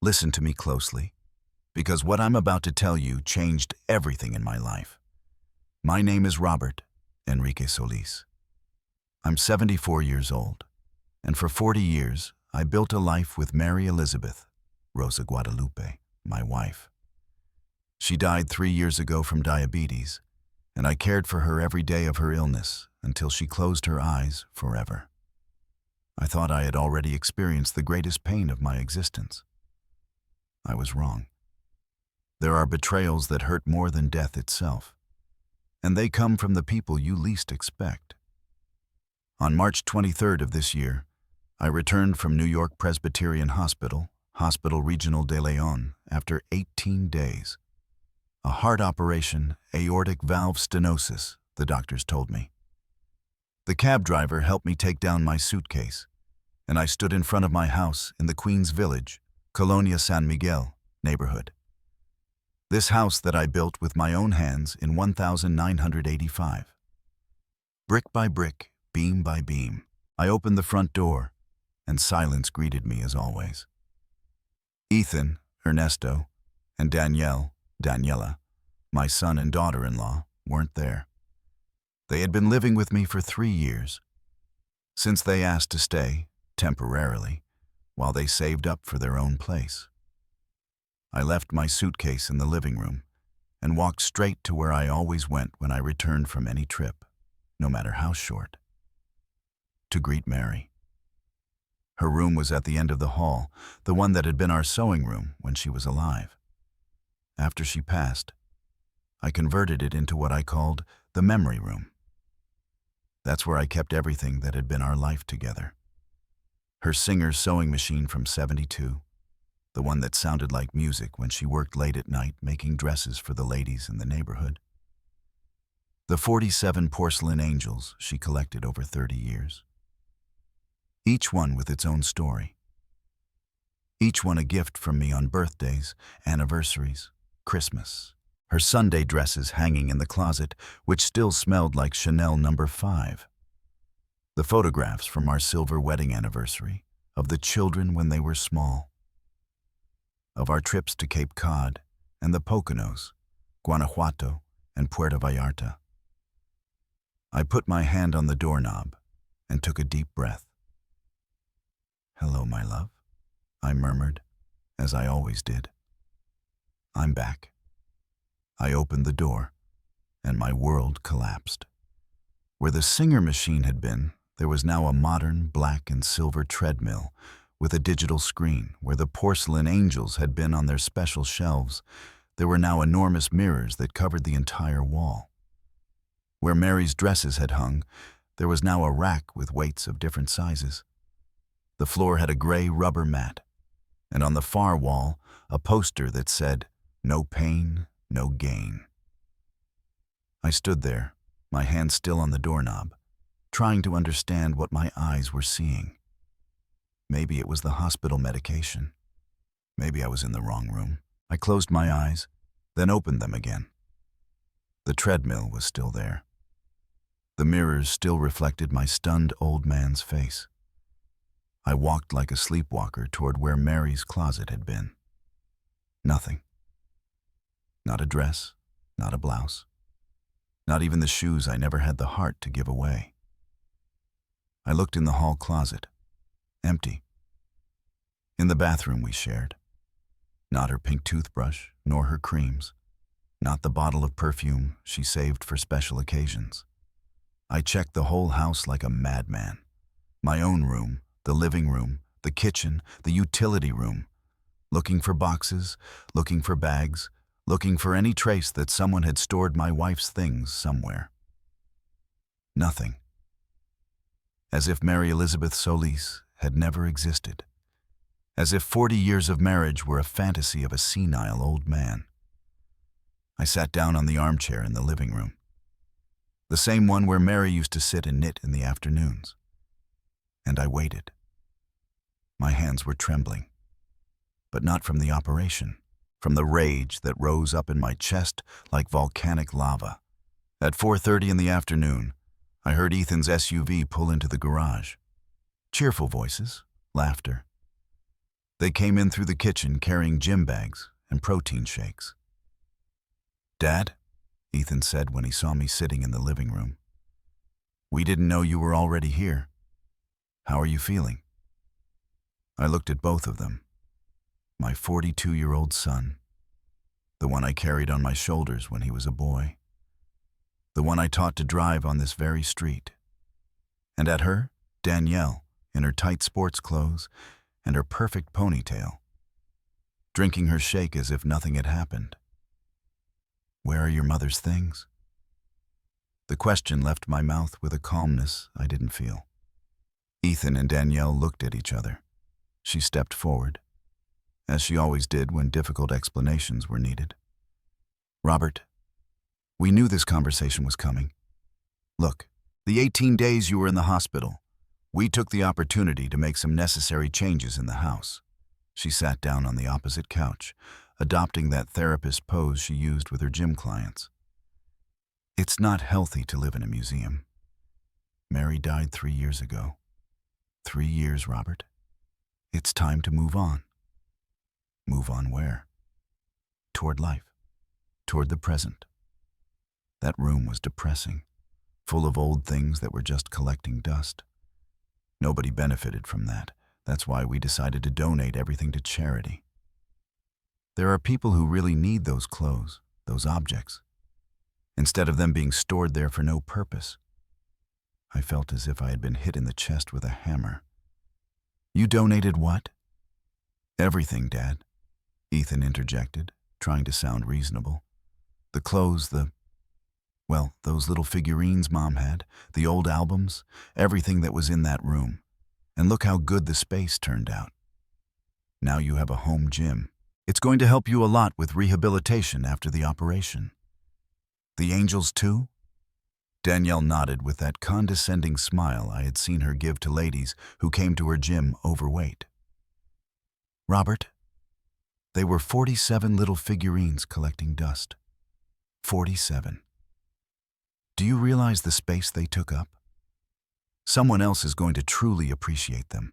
Listen to me closely, because what I'm about to tell you changed everything in my life. My name is Robert Enrique Solis. I'm 74 years old, and for 40 years, I built a life with Mary Elizabeth, Rosa Guadalupe, my wife. She died 3 years ago from diabetes, and I cared for her every day of her illness until she closed her eyes forever. I thought I had already experienced the greatest pain of my existence. I was wrong. There are betrayals that hurt more than death itself, and they come from the people you least expect. On March 23rd of this year, I returned from New York Presbyterian Hospital, Hospital Regional de Leon, after 18 days. A heart operation, aortic valve stenosis, the doctors told me. The cab driver helped me take down my suitcase, and I stood in front of my house in the Queens Village, Colonia San Miguel neighborhood. This house that I built with my own hands in 1985. Brick by brick, beam by beam, I opened the front door, and silence greeted me as always. Ethan, Ernesto, and Daniela, my son and daughter-in-law, weren't there. They had been living with me for 3 years, since they asked to stay, temporarily, while they saved up for their own place. I left my suitcase in the living room and walked straight to where I always went when I returned from any trip, no matter how short, to greet Mary. Her room was at the end of the hall, the one that had been our sewing room when she was alive. After she passed, I converted it into what I called the memory room. That's where I kept everything that had been our life together. Her Singer's sewing machine from '72, the one that sounded like music when she worked late at night making dresses for the ladies in the neighborhood. The 47 porcelain angels she collected over 30 years. Each one with its own story. Each one a gift from me on birthdays, anniversaries, Christmas. Her Sunday dresses hanging in the closet, which still smelled like Chanel No. 5. The photographs from our silver wedding anniversary, of the children when they were small. Of our trips to Cape Cod and the Poconos, Guanajuato, and Puerto Vallarta. I put my hand on the doorknob and took a deep breath. "Hello, my love," I murmured, as I always did. "I'm back." I opened the door, and my world collapsed. Where the Singer machine had been, there was now a modern black and silver treadmill with a digital screen. Where the porcelain angels had been on their special shelves, there were now enormous mirrors that covered the entire wall. Where Mary's dresses had hung, there was now a rack with weights of different sizes. The floor had a gray rubber mat, and on the far wall, a poster that said, "No pain, no gain." I stood there, my hand still on the doorknob, trying to understand what my eyes were seeing. Maybe it was the hospital medication. Maybe I was in the wrong room. I closed my eyes, then opened them again. The treadmill was still there. The mirrors still reflected my stunned old man's face. I walked like a sleepwalker toward where Mary's closet had been. Nothing. Not a dress, not a blouse. Not even the shoes I never had the heart to give away. I looked in the hall closet. Empty. In the bathroom we shared. Not her pink toothbrush, nor her creams. Not the bottle of perfume she saved for special occasions. I checked the whole house like a madman. My own room, the living room, the kitchen, the utility room. Looking for boxes, looking for bags, looking for any trace that someone had stored my wife's things somewhere. Nothing. As if Mary Elizabeth Solis had never existed. As if 40 years of marriage were a fantasy of a senile old man. I sat down on the armchair in the living room. The same one where Mary used to sit and knit in the afternoons. And I waited. My hands were trembling. But not from the operation. From the rage that rose up in my chest like volcanic lava. At 4:30 in the afternoon, I heard Ethan's SUV pull into the garage. Cheerful voices, laughter. They came in through the kitchen carrying gym bags and protein shakes. "Dad," Ethan said when he saw me sitting in the living room, "we didn't know you were already here. How are you feeling?" I looked at both of them. My 42-year-old son, the one I carried on my shoulders when he was a boy, the one I taught to drive on this very street. And at her, Danielle, in her tight sports clothes and her perfect ponytail, drinking her shake as if nothing had happened. "Where are your mother's things?" The question left my mouth with a calmness I didn't feel. Ethan and Danielle looked at each other. She stepped forward, as she always did when difficult explanations were needed. "Robert, we knew this conversation was coming. Look, the 18 days you were in the hospital, we took the opportunity to make some necessary changes in the house." She sat down on the opposite couch, adopting that therapist pose she used with her gym clients. "It's not healthy to live in a museum. Mary died 3 years ago. 3 years, Robert. It's time to move on." Move on where? Toward life. Toward the present. That room was depressing, full of old things that were just collecting dust. Nobody benefited from that. That's why we decided to donate everything to charity. There are people who really need those clothes, those objects, instead of them being stored there for no purpose. I felt as if I had been hit in the chest with a hammer. "You donated what?" "Everything, Dad," Ethan interjected, trying to sound reasonable. "The clothes, those little figurines Mom had, the old albums, everything that was in that room. And look how good the space turned out. Now you have a home gym. It's going to help you a lot with rehabilitation after the operation." "The angels too?" Danielle nodded with that condescending smile I had seen her give to ladies who came to her gym overweight. "Robert, they were 47 little figurines collecting dust. 47. Do you realize the space they took up? Someone else is going to truly appreciate them."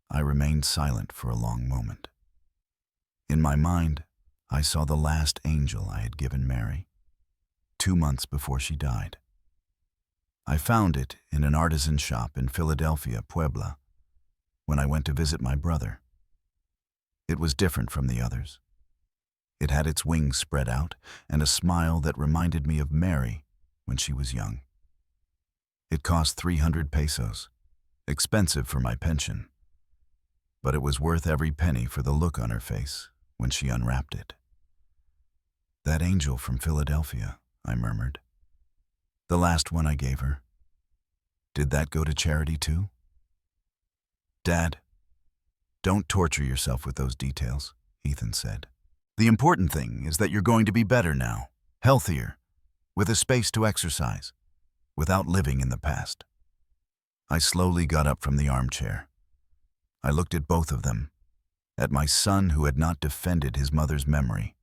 I remained silent for a long moment. In my mind, I saw the last angel I had given Mary, 2 months before she died. I found it in an artisan shop in Philadelphia, Puebla, when I went to visit my brother. It was different from the others. It had its wings spread out and a smile that reminded me of Mary when she was young. It cost 300 pesos, expensive for my pension, but it was worth every penny for the look on her face when she unwrapped it. "That angel from Philadelphia," I murmured. "The last one I gave her. Did that go to charity too?" "Dad, don't torture yourself with those details," Ethan said. "The important thing is that you're going to be better now, healthier, with a space to exercise, without living in the past." I slowly got up from the armchair. I looked at both of them, at my son who had not defended his mother's memory,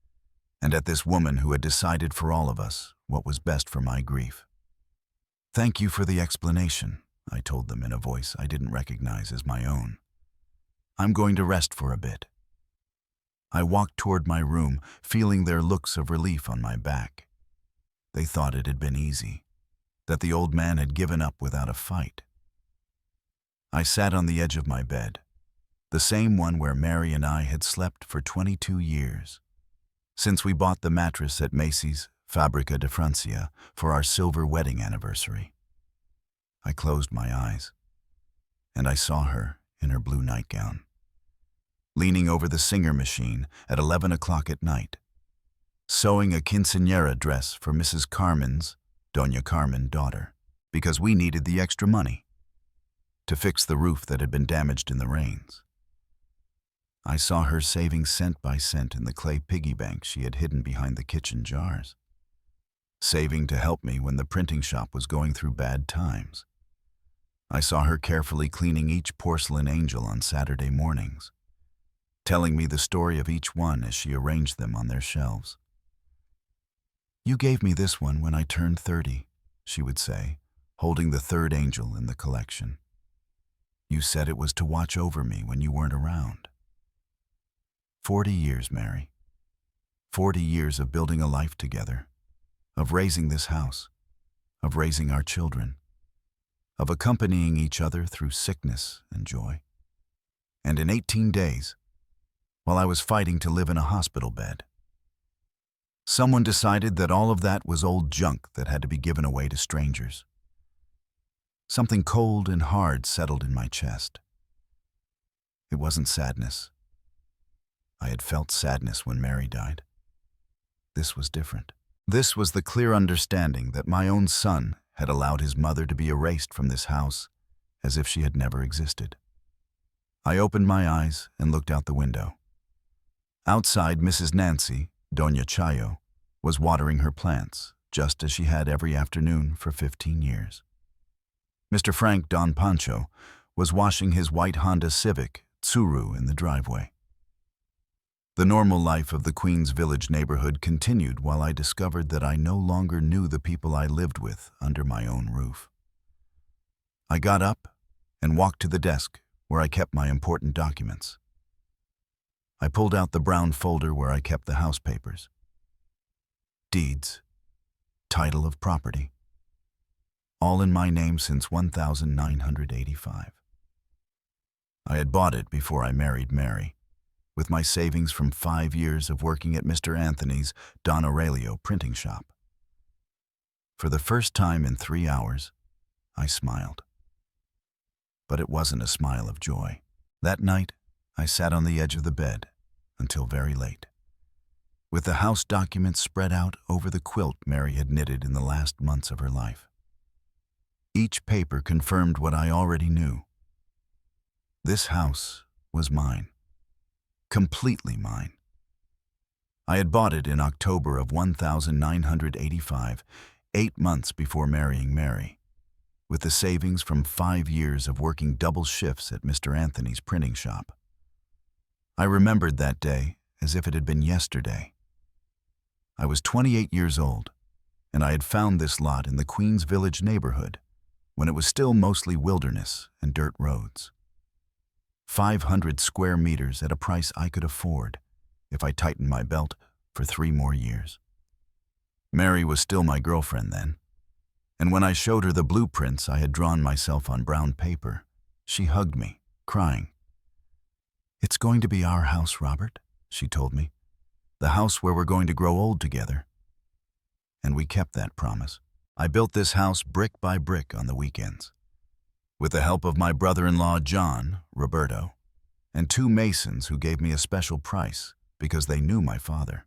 and at this woman who had decided for all of us what was best for my grief. "Thank you for the explanation," I told them in a voice I didn't recognize as my own. "I'm going to rest for a bit." I walked toward my room, feeling their looks of relief on my back. They thought it had been easy, that the old man had given up without a fight. I sat on the edge of my bed, the same one where Mary and I had slept for 22 years, since we bought the mattress at Macy's Fábrica de Francia for our silver wedding anniversary. I closed my eyes, and I saw her in her blue nightgown, leaning over the singer machine at 11 o'clock at night, sewing a quinceañera dress for Mrs. Carmen's, Doña Carmen, daughter, because we needed the extra money to fix the roof that had been damaged in the rains. I saw her saving cent by cent in the clay piggy bank she had hidden behind the kitchen jars, saving to help me when the printing shop was going through bad times. I saw her carefully cleaning each porcelain angel on Saturday mornings, telling me the story of each one as she arranged them on their shelves. "You gave me this one when I turned 30, she would say, holding the third angel in the collection. "You said it was to watch over me when you weren't around." 40 years, Mary. 40 years of building a life together, of raising this house, of raising our children, of accompanying each other through sickness and joy. And in 18 days, while I was fighting to live in a hospital bed, someone decided that all of that was old junk that had to be given away to strangers. Something cold and hard settled in my chest. It wasn't sadness. I had felt sadness when Mary died. This was different. This was the clear understanding that my own son had allowed his mother to be erased from this house as if she had never existed. I opened my eyes and looked out the window. Outside, Mrs. Nancy, Doña Chayo, was watering her plants, just as she had every afternoon for 15 years. Mr. Frank Don Pancho was washing his white Honda Civic, Tsuru, in the driveway. The normal life of the Queens Village neighborhood continued while I discovered that I no longer knew the people I lived with under my own roof. I got up and walked to the desk where I kept my important documents. I pulled out the brown folder where I kept the house papers. Deeds, title of property, all in my name since 1985. I had bought it before I married Mary, with my savings from 5 years of working at Mr. Anthony's Don Aurelio printing shop. For the first time in 3 hours, I smiled. But it wasn't a smile of joy. That night, I sat on the edge of the bed until very late, with the house documents spread out over the quilt Mary had knitted in the last months of her life. Each paper confirmed what I already knew. This house was mine. Completely mine. I had bought it in October of 1985, 8 months before marrying Mary, with the savings from 5 years of working double shifts at Mr. Anthony's printing shop. I remembered that day as if it had been yesterday. I was 28 years old, and I had found this lot in the Queens Village neighborhood when it was still mostly wilderness and dirt roads. 500 square meters at a price I could afford if I tightened my belt for 3 more years. Mary was still my girlfriend then, and when I showed her the blueprints I had drawn myself on brown paper, she hugged me, crying. "It's going to be our house, Robert," she told me. "The house where we're going to grow old together." And we kept that promise. I built this house brick by brick on the weekends, with the help of my brother-in-law John, Roberto, and 2 masons who gave me a special price because they knew my father.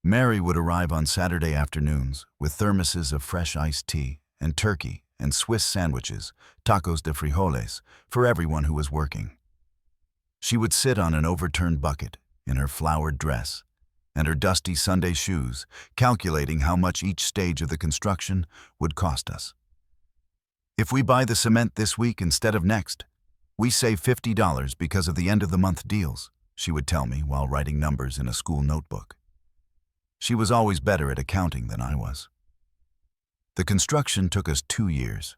Mary would arrive on Saturday afternoons with thermoses of fresh iced tea and turkey and Swiss sandwiches, tacos de frijoles, for everyone who was working. She would sit on an overturned bucket in her flowered dress and her dusty Sunday shoes, calculating how much each stage of the construction would cost us. "If we buy the cement this week instead of next, we save $50 because of the end-of-the-month deals," she would tell me while writing numbers in a school notebook. She was always better at accounting than I was. The construction took us 2 years.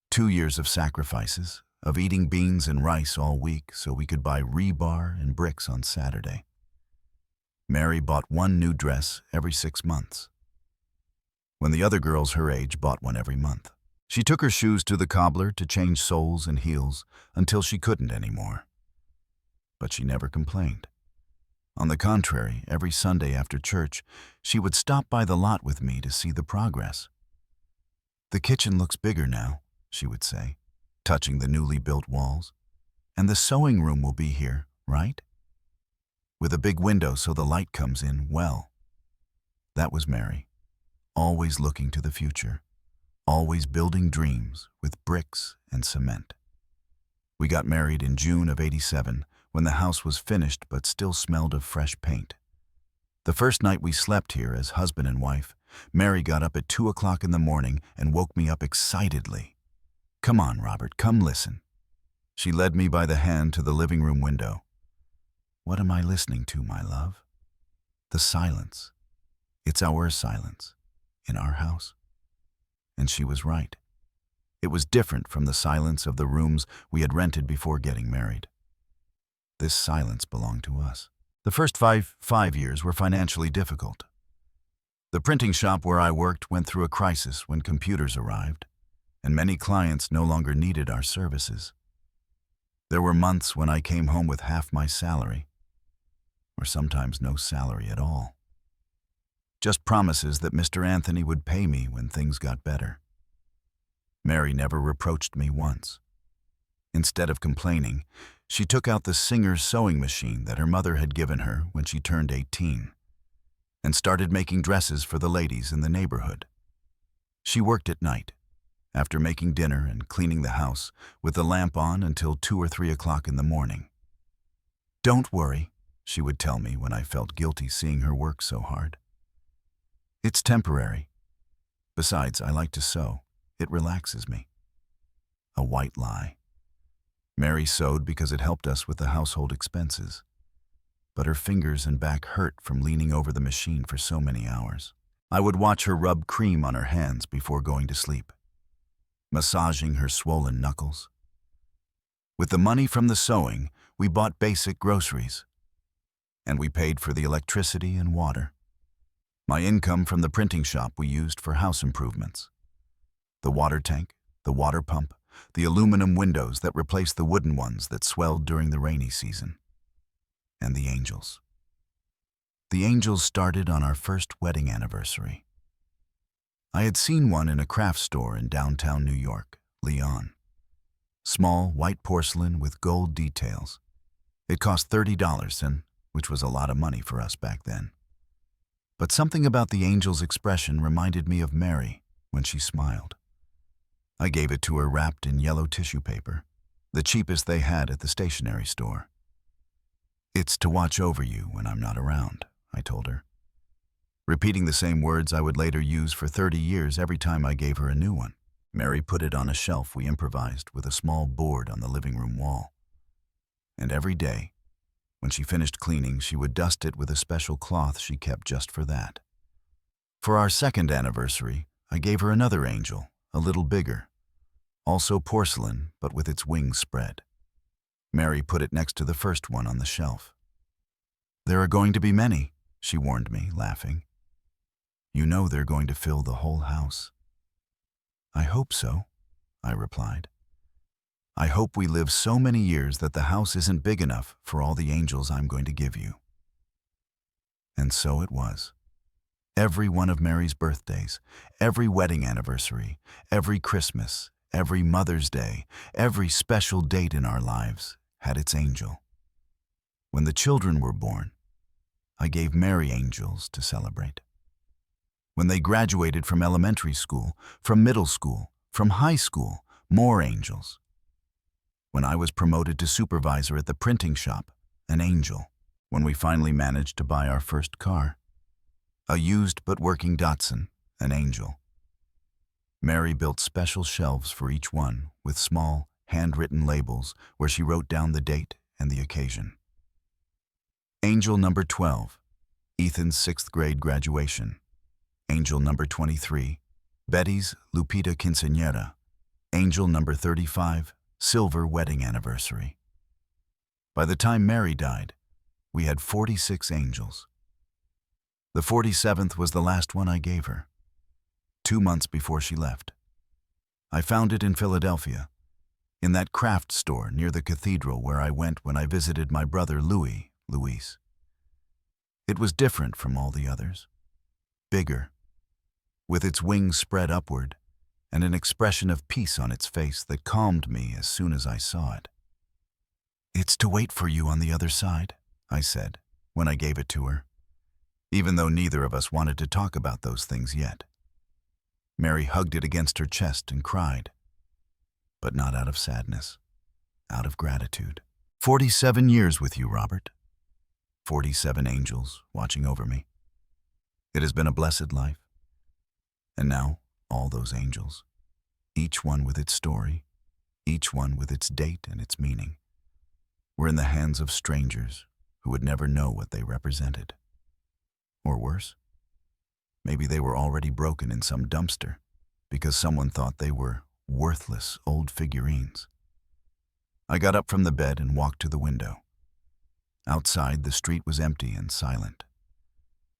2 years of sacrifices, of eating beans and rice all week so we could buy rebar and bricks on Saturday. Mary bought 1 new dress every 6 months, when the other girls her age bought one every month. She took her shoes to the cobbler to change soles and heels until she couldn't anymore. But she never complained. On the contrary, every Sunday after church, she would stop by the lot with me to see the progress. "The kitchen looks bigger now," she would say, touching the newly built walls. "And the sewing room will be here, right? With a big window so the light comes in well." That was Mary, always looking to the future, always building dreams with bricks and cement. We got married in June of '87, when the house was finished but still smelled of fresh paint. The first night we slept here as husband and wife, Mary got up at 2 o'clock in the morning and woke me up excitedly. "Come on, Robert, come listen." She led me by the hand to the living room window. "What am I listening to, my love?" "The silence. It's our silence, in our house." And she was right. It was different from the silence of the rooms we had rented before getting married. This silence belonged to us. The first five years were financially difficult. The printing shop where I worked went through a crisis when computers arrived, and many clients no longer needed our services. There were months when I came home with half my salary, or sometimes no salary at all. Just promises that Mr. Anthony would pay me when things got better. Mary never reproached me once. Instead of complaining, she took out the Singer's sewing machine that her mother had given her when she turned 18 and started making dresses for the ladies in the neighborhood. She worked at night, after making dinner and cleaning the house, with the lamp on until 2 or 3 o'clock in the morning. "Don't worry," she would tell me when I felt guilty seeing her work so hard. "It's temporary. Besides, I like to sew. It relaxes me." A white lie. Mary sewed because it helped us with the household expenses, but her fingers and back hurt from leaning over the machine for so many hours. I would watch her rub cream on her hands before going to sleep, massaging her swollen knuckles. With the money from the sewing, we bought basic groceries, and we paid for the electricity and water. My income from the printing shop we used for house improvements. The water tank, the water pump, the aluminum windows that replaced the wooden ones that swelled during the rainy season. And the angels. The angels started on our first wedding anniversary. I had seen one in a craft store in downtown New York, Leon. Small, white porcelain with gold details. It cost $30, which was a lot of money for us back then. But something about the angel's expression reminded me of Mary when she smiled. I gave it to her wrapped in yellow tissue paper, the cheapest they had at the stationery store. "It's to watch over you when I'm not around," I told her, repeating the same words I would later use for 30 years every time I gave her a new one. Mary put it on a shelf we improvised with a small board on the living room wall. And every day, when she finished cleaning, she would dust it with a special cloth she kept just for that. For our second anniversary, I gave her another angel, a little bigger, also porcelain, but with its wings spread. Mary put it next to the first one on the shelf. "There are going to be many," she warned me, laughing. "You know they're going to fill the whole house." "I hope so," I replied. "I hope we live so many years that the house isn't big enough for all the angels I'm going to give you." And so it was. Every one of Mary's birthdays, every wedding anniversary, every Christmas, every Mother's Day, every special date in our lives had its angel. When the children were born, I gave Mary angels to celebrate. When they graduated from elementary school, from middle school, from high school, more angels. When I was promoted to supervisor at the printing shop, an angel. When we finally managed to buy our first car, a used but working Datsun, an angel. Mary built special shelves for each one with small, handwritten labels where she wrote down the date and the occasion. Angel number 12, Ethan's 6th grade graduation. Angel number 23, Betty's Lupita quinceañera. Angel number 35, silver wedding anniversary. By the time Mary died, we had 46 angels. The 47th was the last one I gave her, 2 months before she left. I found it in Philadelphia, in that craft store near the cathedral where I went when I visited my brother Luis. It was different from all the others, bigger, with its wings spread upward and an expression of peace on its face that calmed me as soon as I saw it. "It's to wait for you on the other side," I said when I gave it to her, even though neither of us wanted to talk about those things yet. Mary hugged it against her chest and cried, but not out of sadness, out of gratitude. 47 years with you, Robert. 47 angels watching over me. It has been a blessed life. And now, all those angels, each one with its story, each one with its date and its meaning, were in the hands of strangers who would never know what they represented. Or worse, maybe they were already broken in some dumpster because someone thought they were worthless old figurines. I got up from the bed and walked to the window. Outside, the street was empty and silent.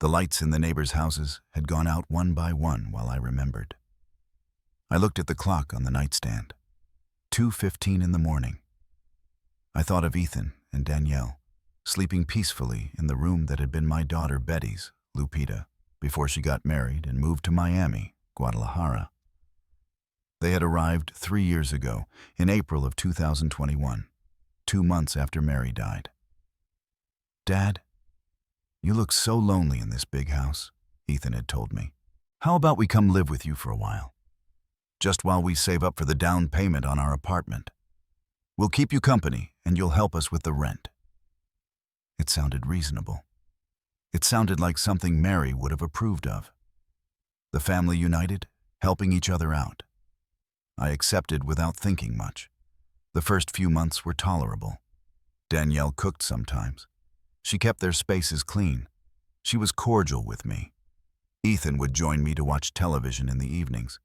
The lights in the neighbors' houses had gone out one by one while I remembered. I looked at the clock on the nightstand. 2:15 in the morning. I thought of Ethan and Danielle, sleeping peacefully in the room that had been my daughter Betty's, Lupita, before she got married and moved to Miami, Guadalajara. They had arrived 3 years ago, in April of 2021, 2 months after Mary died. "Dad, you look so lonely in this big house," Ethan had told me. "How about we come live with you for a while? Just while we save up for the down payment on our apartment. We'll keep you company and you'll help us with the rent." It sounded reasonable. It sounded like something Mary would have approved of. The family united, helping each other out. I accepted without thinking much. The first few months were tolerable. Danielle cooked sometimes. She kept their spaces clean. She was cordial with me. Ethan would join me to watch television in the evenings.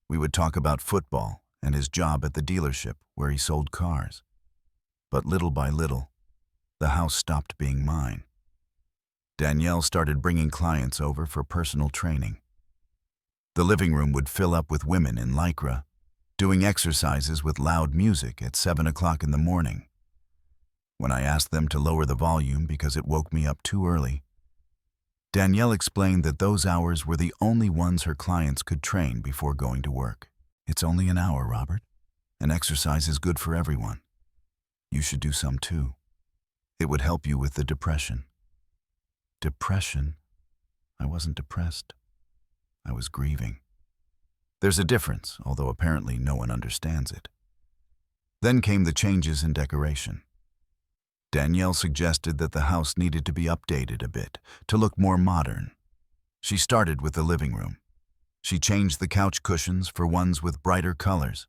We would talk about football and his job at the dealership where he sold cars. But little by little, the house stopped being mine. Danielle started bringing clients over for personal training. The living room would fill up with women in lycra, doing exercises with loud music at 7 o'clock in the morning. When I asked them to lower the volume because it woke me up too early, Danielle explained that those hours were the only ones her clients could train before going to work. "It's only an hour, Robert, and exercise is good for everyone. You should do some too. It would help you with the depression." Depression? I wasn't depressed. I was grieving. There's a difference, although apparently no one understands it. Then came the changes in decoration. Danielle suggested that the house needed to be updated a bit, to look more modern. She started with the living room. She changed the couch cushions for ones with brighter colors.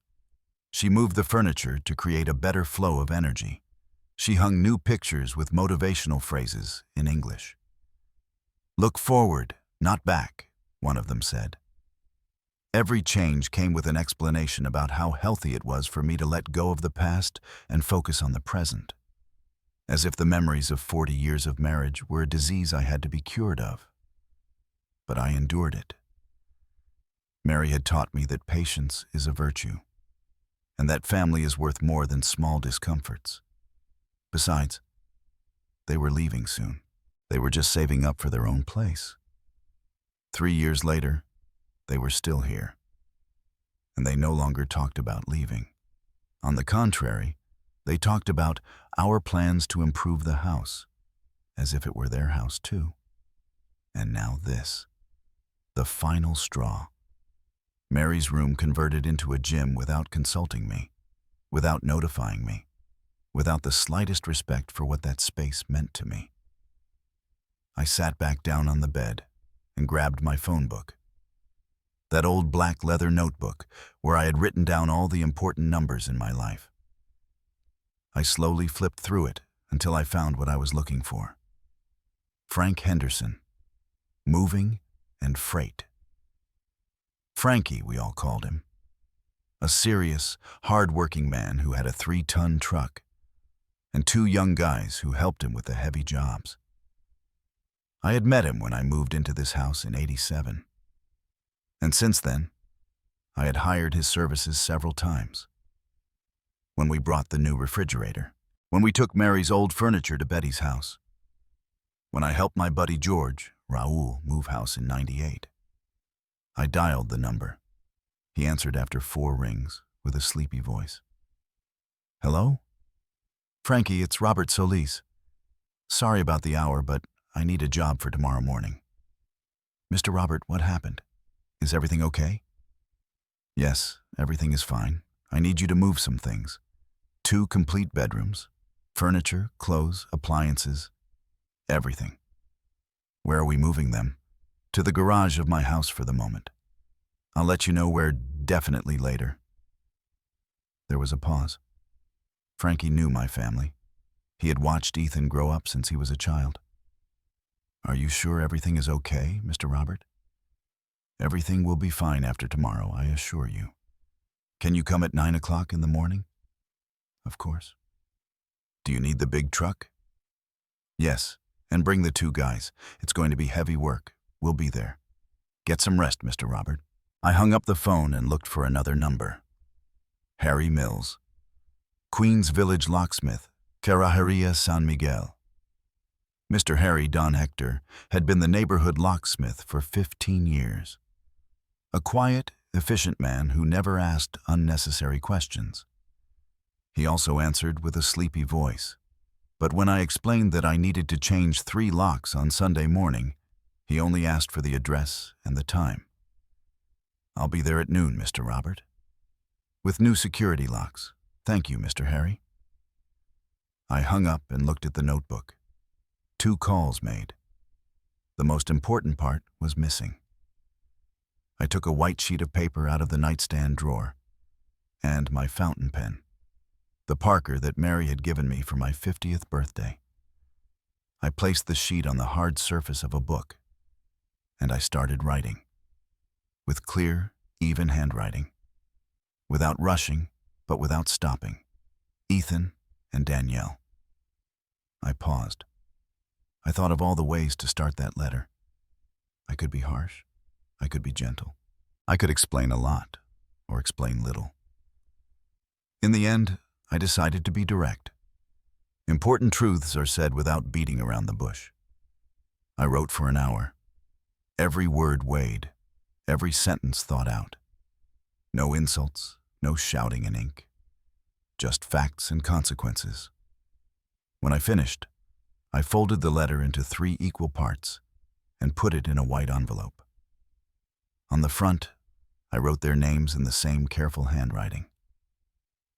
She moved the furniture to create a better flow of energy. She hung new pictures with motivational phrases in English. "Look forward, not back," one of them said. Every change came with an explanation about how healthy it was for me to let go of the past and focus on the present. As if the memories of 40 years of marriage were a disease I had to be cured of. But I endured it. Mary had taught me that patience is a virtue, and that family is worth more than small discomforts. Besides, they were leaving soon. They were just saving up for their own place. 3 years later, they were still here, and they no longer talked about leaving. On the contrary, they talked about our plans to improve the house, as if it were their house too. And now this, the final straw. Mary's room converted into a gym without consulting me, without notifying me, without the slightest respect for what that space meant to me. I sat back down on the bed and grabbed my phone book. That old black leather notebook where I had written down all the important numbers in my life. I slowly flipped through it until I found what I was looking for. Frank Henderson. Moving and freight. Frankie, we all called him. A serious, hard-working man who had a 3-ton truck, and 2 young guys who helped him with the heavy jobs. I had met him when I moved into this house in '87. And since then, I had hired his services several times. When we brought the new refrigerator, when we took Mary's old furniture to Betty's house, when I helped my buddy George, Raul, move house in '98. I dialed the number. He answered after 4 rings with a sleepy voice. "Hello? Frankie, it's Robert Solis. Sorry about the hour, but I need a job for tomorrow morning." "Mr. Robert, what happened? Is everything okay?" "Yes, everything is fine. I need you to move some things. 2 complete bedrooms, furniture, clothes, appliances, everything." "Where are we moving them?" "To the garage of my house for the moment. I'll let you know where definitely later." There was a pause. Frankie knew my family. He had watched Ethan grow up since he was a child. "Are you sure everything is okay, Mr. Robert?" "Everything will be fine after tomorrow, I assure you. Can you come at 9 o'clock in the morning?" "Of course." "Do you need the big truck?" Yes, and bring the 2 guys. It's going to be heavy work. We'll be there. Get some rest, Mr. Robert. I hung up the phone and looked for another number. Harry Mills. Queens Village Locksmith, Carrajeria San Miguel. Mr. Harry Don Hector had been the neighborhood locksmith for 15 years. A quiet, efficient man who never asked unnecessary questions. He also answered with a sleepy voice. But when I explained that I needed to change 3 locks on Sunday morning, he only asked for the address and the time. I'll be there at noon, Mr. Robert. With new security locks. Thank you, Mr. Harry. I hung up and looked at the notebook. 2 calls made. The most important part was missing. I took a white sheet of paper out of the nightstand drawer and my fountain pen, the Parker that Mary had given me for my 50th birthday. I placed the sheet on the hard surface of a book, and I started writing, with clear, even handwriting, without rushing, but without stopping. Ethan and Danielle. I paused. I thought of all the ways to start that letter. I could be harsh. I could be gentle. I could explain a lot, or explain little. In the end, I decided to be direct. Important truths are said without beating around the bush. I wrote for an hour. Every word weighed, every sentence thought out. No insults, no shouting in ink. Just facts and consequences. When I finished, I folded the letter into 3 equal parts and put it in a white envelope. On the front, I wrote their names in the same careful handwriting.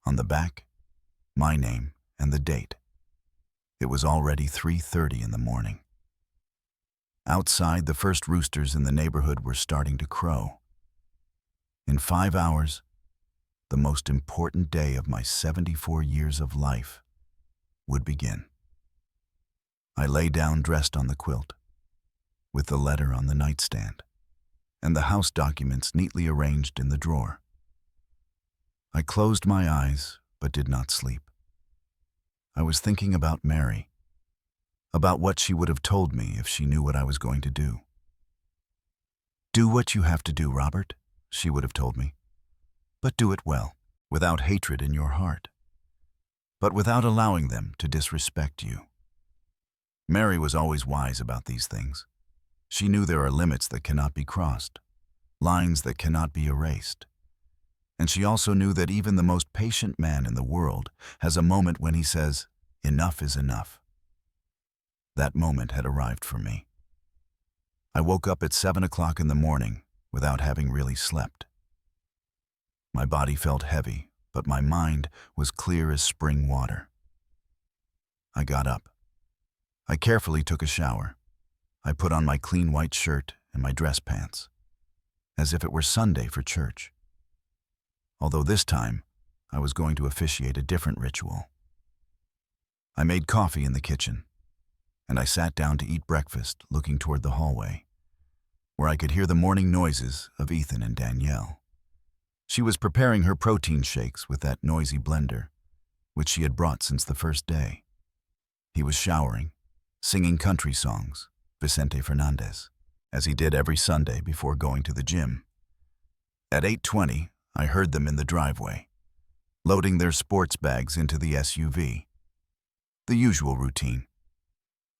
On the back, my name and the date. It was already 3:30 in the morning. Outside, the first roosters in the neighborhood were starting to crow. In 5 hours, the most important day of my 74 years of life would begin. I lay down dressed on the quilt, with the letter on the nightstand, and the house documents neatly arranged in the drawer. I closed my eyes, but did not sleep. I was thinking about Mary, about what she would have told me if she knew what I was going to do. "Do what you have to do, Robert," she would have told me, "but do it well, without hatred in your heart, but without allowing them to disrespect you." Mary was always wise about these things. She knew there are limits that cannot be crossed, lines that cannot be erased. And she also knew that even the most patient man in the world has a moment when he says, "Enough is enough." That moment had arrived for me. I woke up at 7 o'clock in the morning without having really slept. My body felt heavy, but my mind was clear as spring water. I got up. I carefully took a shower. I put on my clean white shirt and my dress pants, as if it were Sunday for church. Although this time, I was going to officiate a different ritual. I made coffee in the kitchen, and I sat down to eat breakfast looking toward the hallway, where I could hear the morning noises of Ethan and Danielle. She was preparing her protein shakes with that noisy blender, which she had brought since the first day. He was showering, singing country songs, Vicente Fernandez, as he did every Sunday before going to the gym. At 8:20, I heard them in the driveway, loading their sports bags into the SUV. The usual routine.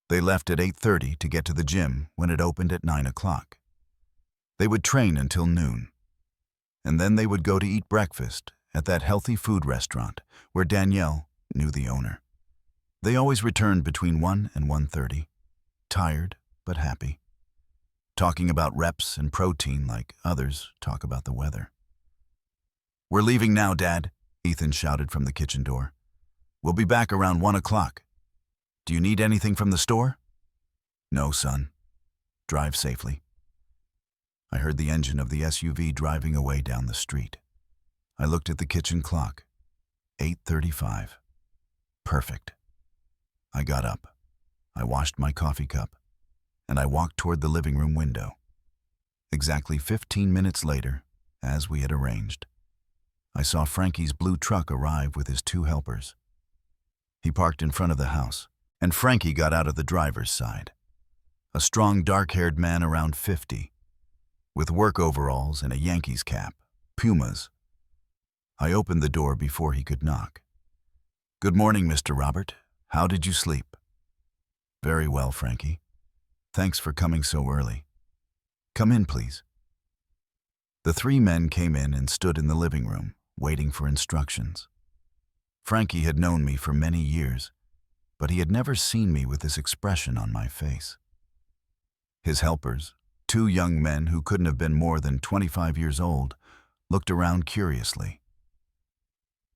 They left at 8:30 to get to the gym when it opened at 9 o'clock. They would train until noon, and then they would go to eat breakfast at that healthy food restaurant where Danielle knew the owner. They always returned between 1 and 1:30, tired but happy, talking about reps and protein like others talk about the weather. "We're leaving now, Dad," Ethan shouted from the kitchen door. "We'll be back around 1 o'clock. Do you need anything from the store?" "No, son. Drive safely." I heard the engine of the SUV driving away down the street. I looked at the kitchen clock. 8:35. Perfect. I got up. I washed my coffee cup, and I walked toward the living room window. Exactly 15 minutes later, as we had arranged, I saw Frankie's blue truck arrive with his 2 helpers. He parked in front of the house, and Frankie got out of the driver's side. A strong, dark-haired man around 50, with work overalls and a Yankees cap, Pumas. I opened the door before he could knock. "Good morning, Mr. Robert. How did you sleep?" "Very well, Frankie. Thanks for coming so early. Come in, please." The three men came in and stood in the living room, waiting for instructions. Frankie had known me for many years, but he had never seen me with this expression on my face. His helpers, two young men who couldn't have been more than 25 years old, looked around curiously.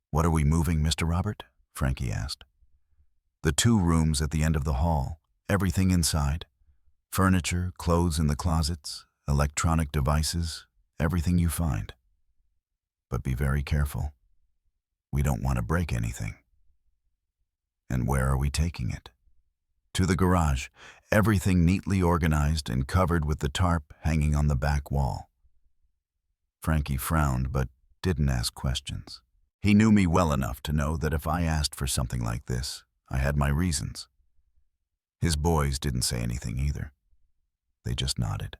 "What are we moving, Mr. Robert?" Frankie asked. "The two rooms at the end of the hall, everything inside. Furniture, clothes in the closets, electronic devices, everything you find. But be very careful. We don't want to break anything." "And where are we taking it?" "To the garage, everything neatly organized and covered with the tarp hanging on the back wall." Frankie frowned but didn't ask questions. He knew me well enough to know that if I asked for something like this, I had my reasons. His boys didn't say anything either. They just nodded.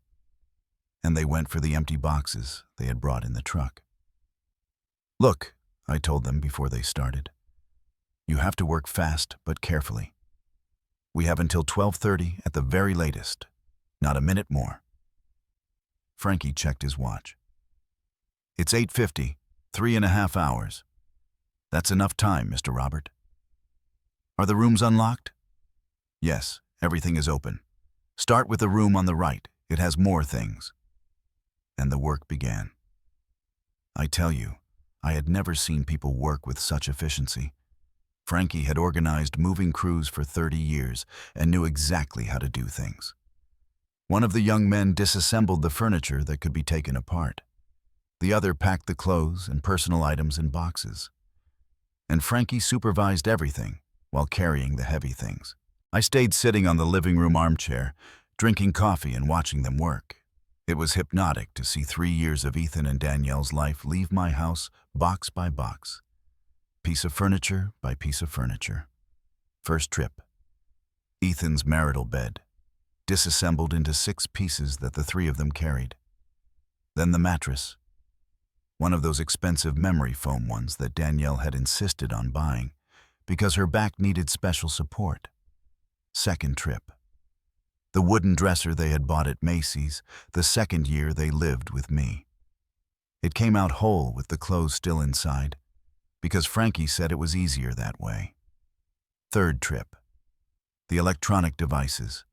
And they went for the empty boxes they had brought in the truck. "Look," I told them before they started. "You have to work fast but carefully. We have until 12:30 at the very latest, not a minute more." Frankie checked his watch. "It's 8:50, 3.5 hours. That's enough time, Mr. Robert." "Are the rooms unlocked?" "Yes, everything is open. Start with the room on the right. It has more things." And the work began. I tell you, I had never seen people work with such efficiency. Frankie had organized moving crews for 30 years and knew exactly how to do things. One of the young men disassembled the furniture that could be taken apart. The other packed the clothes and personal items in boxes. And Frankie supervised everything while carrying the heavy things. I stayed sitting on the living room armchair, drinking coffee and watching them work. It was hypnotic to see 3 years of Ethan and Danielle's life leave my house box by box, piece of furniture by piece of furniture. First trip. Ethan's marital bed, disassembled into 6 pieces that the 3 of them carried. Then the mattress, one of those expensive memory foam ones that Danielle had insisted on buying because her back needed special support. Second trip. The wooden dresser they had bought at Macy's the 2nd year they lived with me. It came out whole with the clothes still inside, because Frankie said it was easier that way. Third trip. The electronic devices,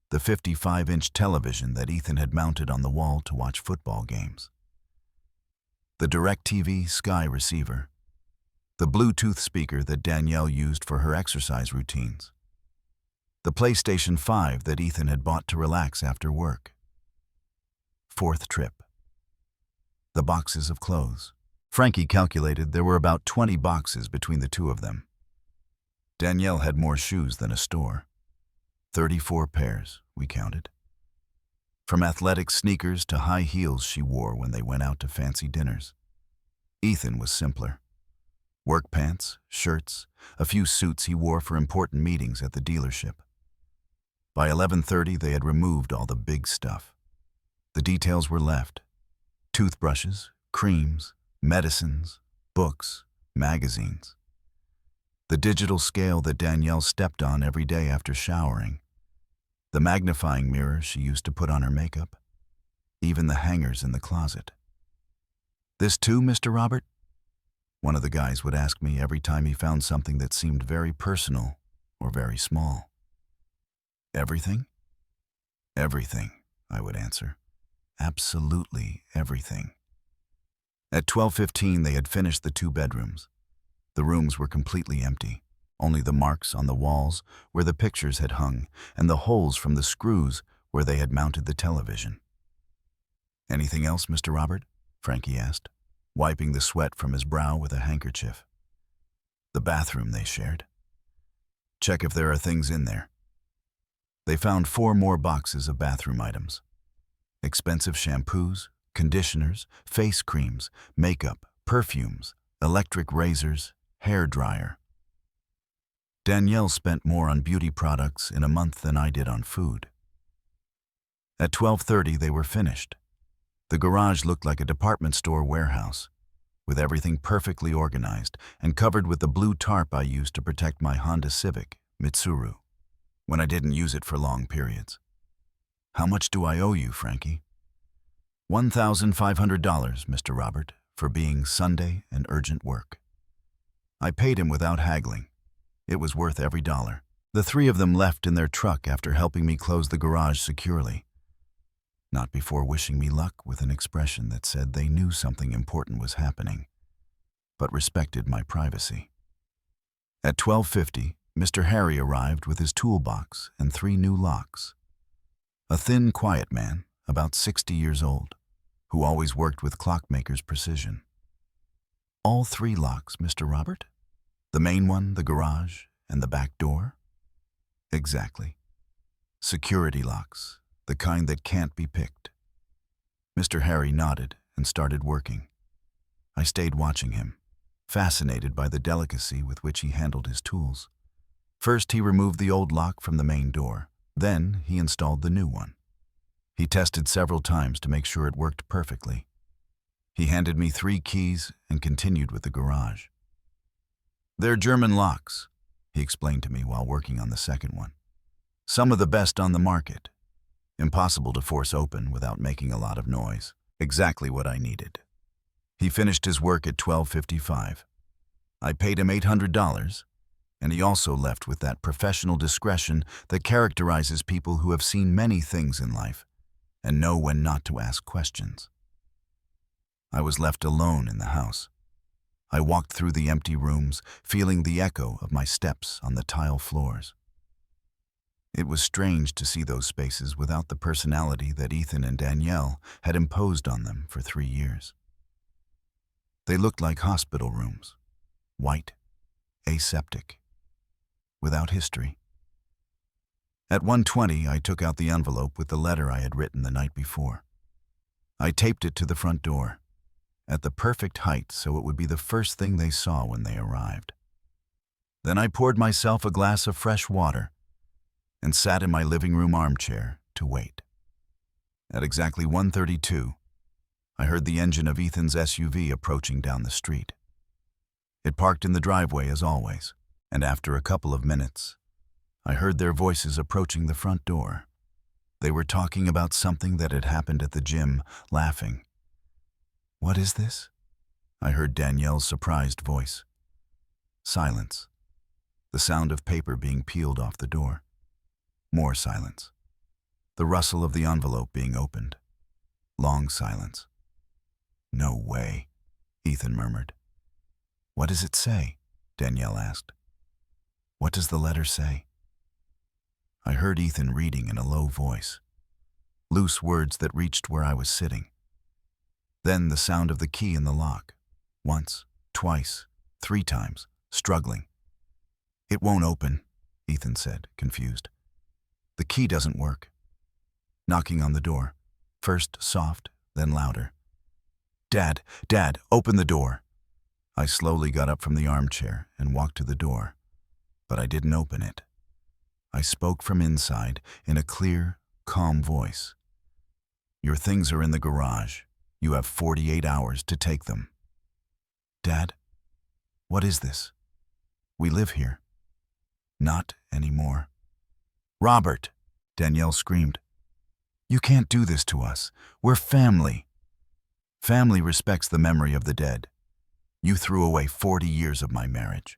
the 55-inch television that Ethan had mounted on the wall to watch football games. The DirecTV Sky receiver, the Bluetooth speaker that Danielle used for her exercise routines, the PlayStation 5 that Ethan had bought to relax after work. Fourth trip. The boxes of clothes. Frankie calculated there were about 20 boxes between the 2 of them. Danielle had more shoes than a store. 34 pairs, we counted. From athletic sneakers to high heels she wore when they went out to fancy dinners. Ethan was simpler. Work pants, shirts, a few suits he wore for important meetings at the dealership. By 11:30 they had removed all the big stuff. The details were left. Toothbrushes, creams, medicines, books, magazines. The digital scale that Danielle stepped on every day after showering. The magnifying mirror she used to put on her makeup. Even the hangers in the closet. "This too, Mr. Robert?" One of the guys would ask me every time he found something that seemed very personal or very small. "Everything?" "Everything," I would answer. "Absolutely everything." At 12:15 they had finished the 2 bedrooms. The rooms were completely empty. Only the marks on the walls where the pictures had hung and the holes from the screws where they had mounted the television. "Anything else, Mr. Robert?" Frankie asked, wiping the sweat from his brow with a handkerchief. "The bathroom they shared. Check if there are things in there." They found 4 more boxes of bathroom items. Expensive shampoos, conditioners, face creams, makeup, perfumes, electric razors, hair dryer. Danielle spent more on beauty products in a month than I did on food. At 12:30, they were finished. The garage looked like a department store warehouse, with everything perfectly organized and covered with the blue tarp I used to protect my Honda Civic, Mitsuru, when I didn't use it for long periods. "How much do I owe you, Frankie?" $1,500, Mr. Robert, for being Sunday and urgent work. I paid him without haggling. It was worth every dollar. The three of them left in their truck after helping me close the garage securely, not before wishing me luck with an expression that said they knew something important was happening, but respected my privacy. At 12:50, Mr. Harry arrived with his toolbox and 3 new locks. A thin, quiet man, about 60 years old, who always worked with clockmaker's precision. "All 3 locks, Mr. Robert? The main one, the garage, and the back door?" "Exactly. Security locks, the kind that can't be picked." Mr. Harry nodded and started working. I stayed watching him, fascinated by the delicacy with which he handled his tools. First, he removed the old lock from the main door. Then, he installed the new one. He tested several times to make sure it worked perfectly. He handed me 3 keys and continued with the garage. "They're German locks," he explained to me while working on the second one. "Some of the best on the market. Impossible to force open without making a lot of noise. Exactly what I needed." He finished his work at 12:55. I paid him $800, and he also left with that professional discretion that characterizes people who have seen many things in life and know when not to ask questions. I was left alone in the house. I walked through the empty rooms, feeling the echo of my steps on the tile floors. It was strange to see those spaces without the personality that Ethan and Danielle had imposed on them for 3 years. They looked like hospital rooms, white, aseptic, without history. At 1:20, I took out the envelope with the letter I had written the night before. I taped it to the front door, at the perfect height so it would be the first thing they saw when they arrived. Then I poured myself a glass of fresh water and sat in my living room armchair to wait. At exactly 1:32, I heard the engine of Ethan's SUV approaching down the street. It parked in the driveway as always, and after a couple of minutes, I heard their voices approaching the front door. They were talking about something that had happened at the gym, laughing. "What is this?" I heard Danielle's surprised voice. Silence. The sound of paper being peeled off the door. More silence. The rustle of the envelope being opened. Long silence. "No way," Ethan murmured. "What does it say?" Danielle asked. "What does the letter say?" I heard Ethan reading in a low voice, loose words that reached where I was sitting. Then the sound of the key in the lock, once, twice, 3 times, struggling. "It won't open," Ethan said, confused. "The key doesn't work." Knocking on the door, first soft, then louder. Dad, open the door." I slowly got up from the armchair and walked to the door, but I didn't open it. I spoke from inside in a clear, calm voice. "Your things are in the garage. You have 48 hours to take them." "Dad, what is this? We live here." "Not anymore." "Robert," Danielle screamed. "You can't do this to us. We're family." "Family respects the memory of the dead. You threw away 40 years of my marriage.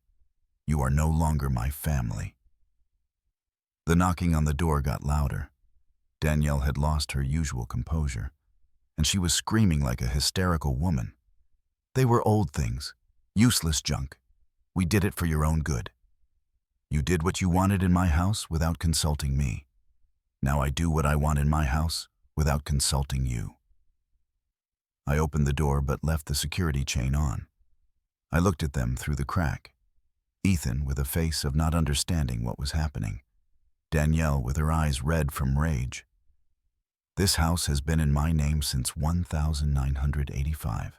You are no longer my family." The knocking on the door got louder. Danielle had lost her usual composure, and she was screaming like a hysterical woman. "They were old things, useless junk. We did it for your own good. You did what you wanted in my house without consulting me. Now I do what I want in my house without consulting you." I opened the door but left the security chain on. I looked at them through the crack. Ethan with a face of not understanding what was happening. Danielle with her eyes red from rage. "This house has been in my name since 1985,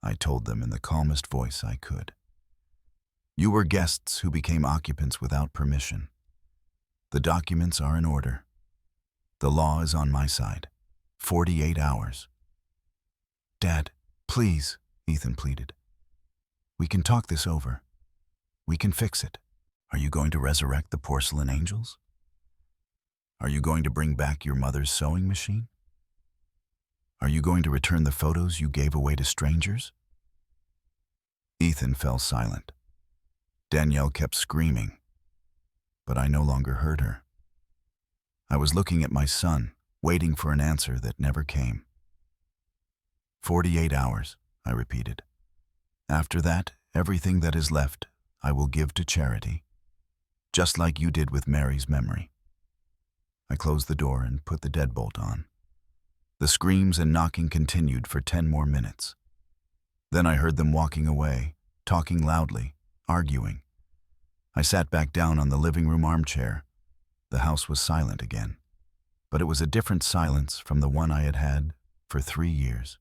I told them in the calmest voice I could. You were guests who became occupants without permission. The documents are in order. The law is on my side. 48 hours. Dad, please, Ethan pleaded. We can talk this over. We can fix it. Are you going to resurrect the porcelain angels? Are you going to bring back your mother's sewing machine? Are you going to return the photos you gave away to strangers? Ethan fell silent. Danielle kept screaming, but I no longer heard her. I was looking at my son, waiting for an answer that never came. 48 hours, I repeated. After that, everything that is left, I will give to charity, just like you did with Mary's memory. I closed the door and put the deadbolt on. The screams and knocking continued for 10 more minutes. Then I heard them walking away, talking loudly, arguing. I sat back down on the living room armchair. The house was silent again, but it was a different silence from the one I had had for 3 years.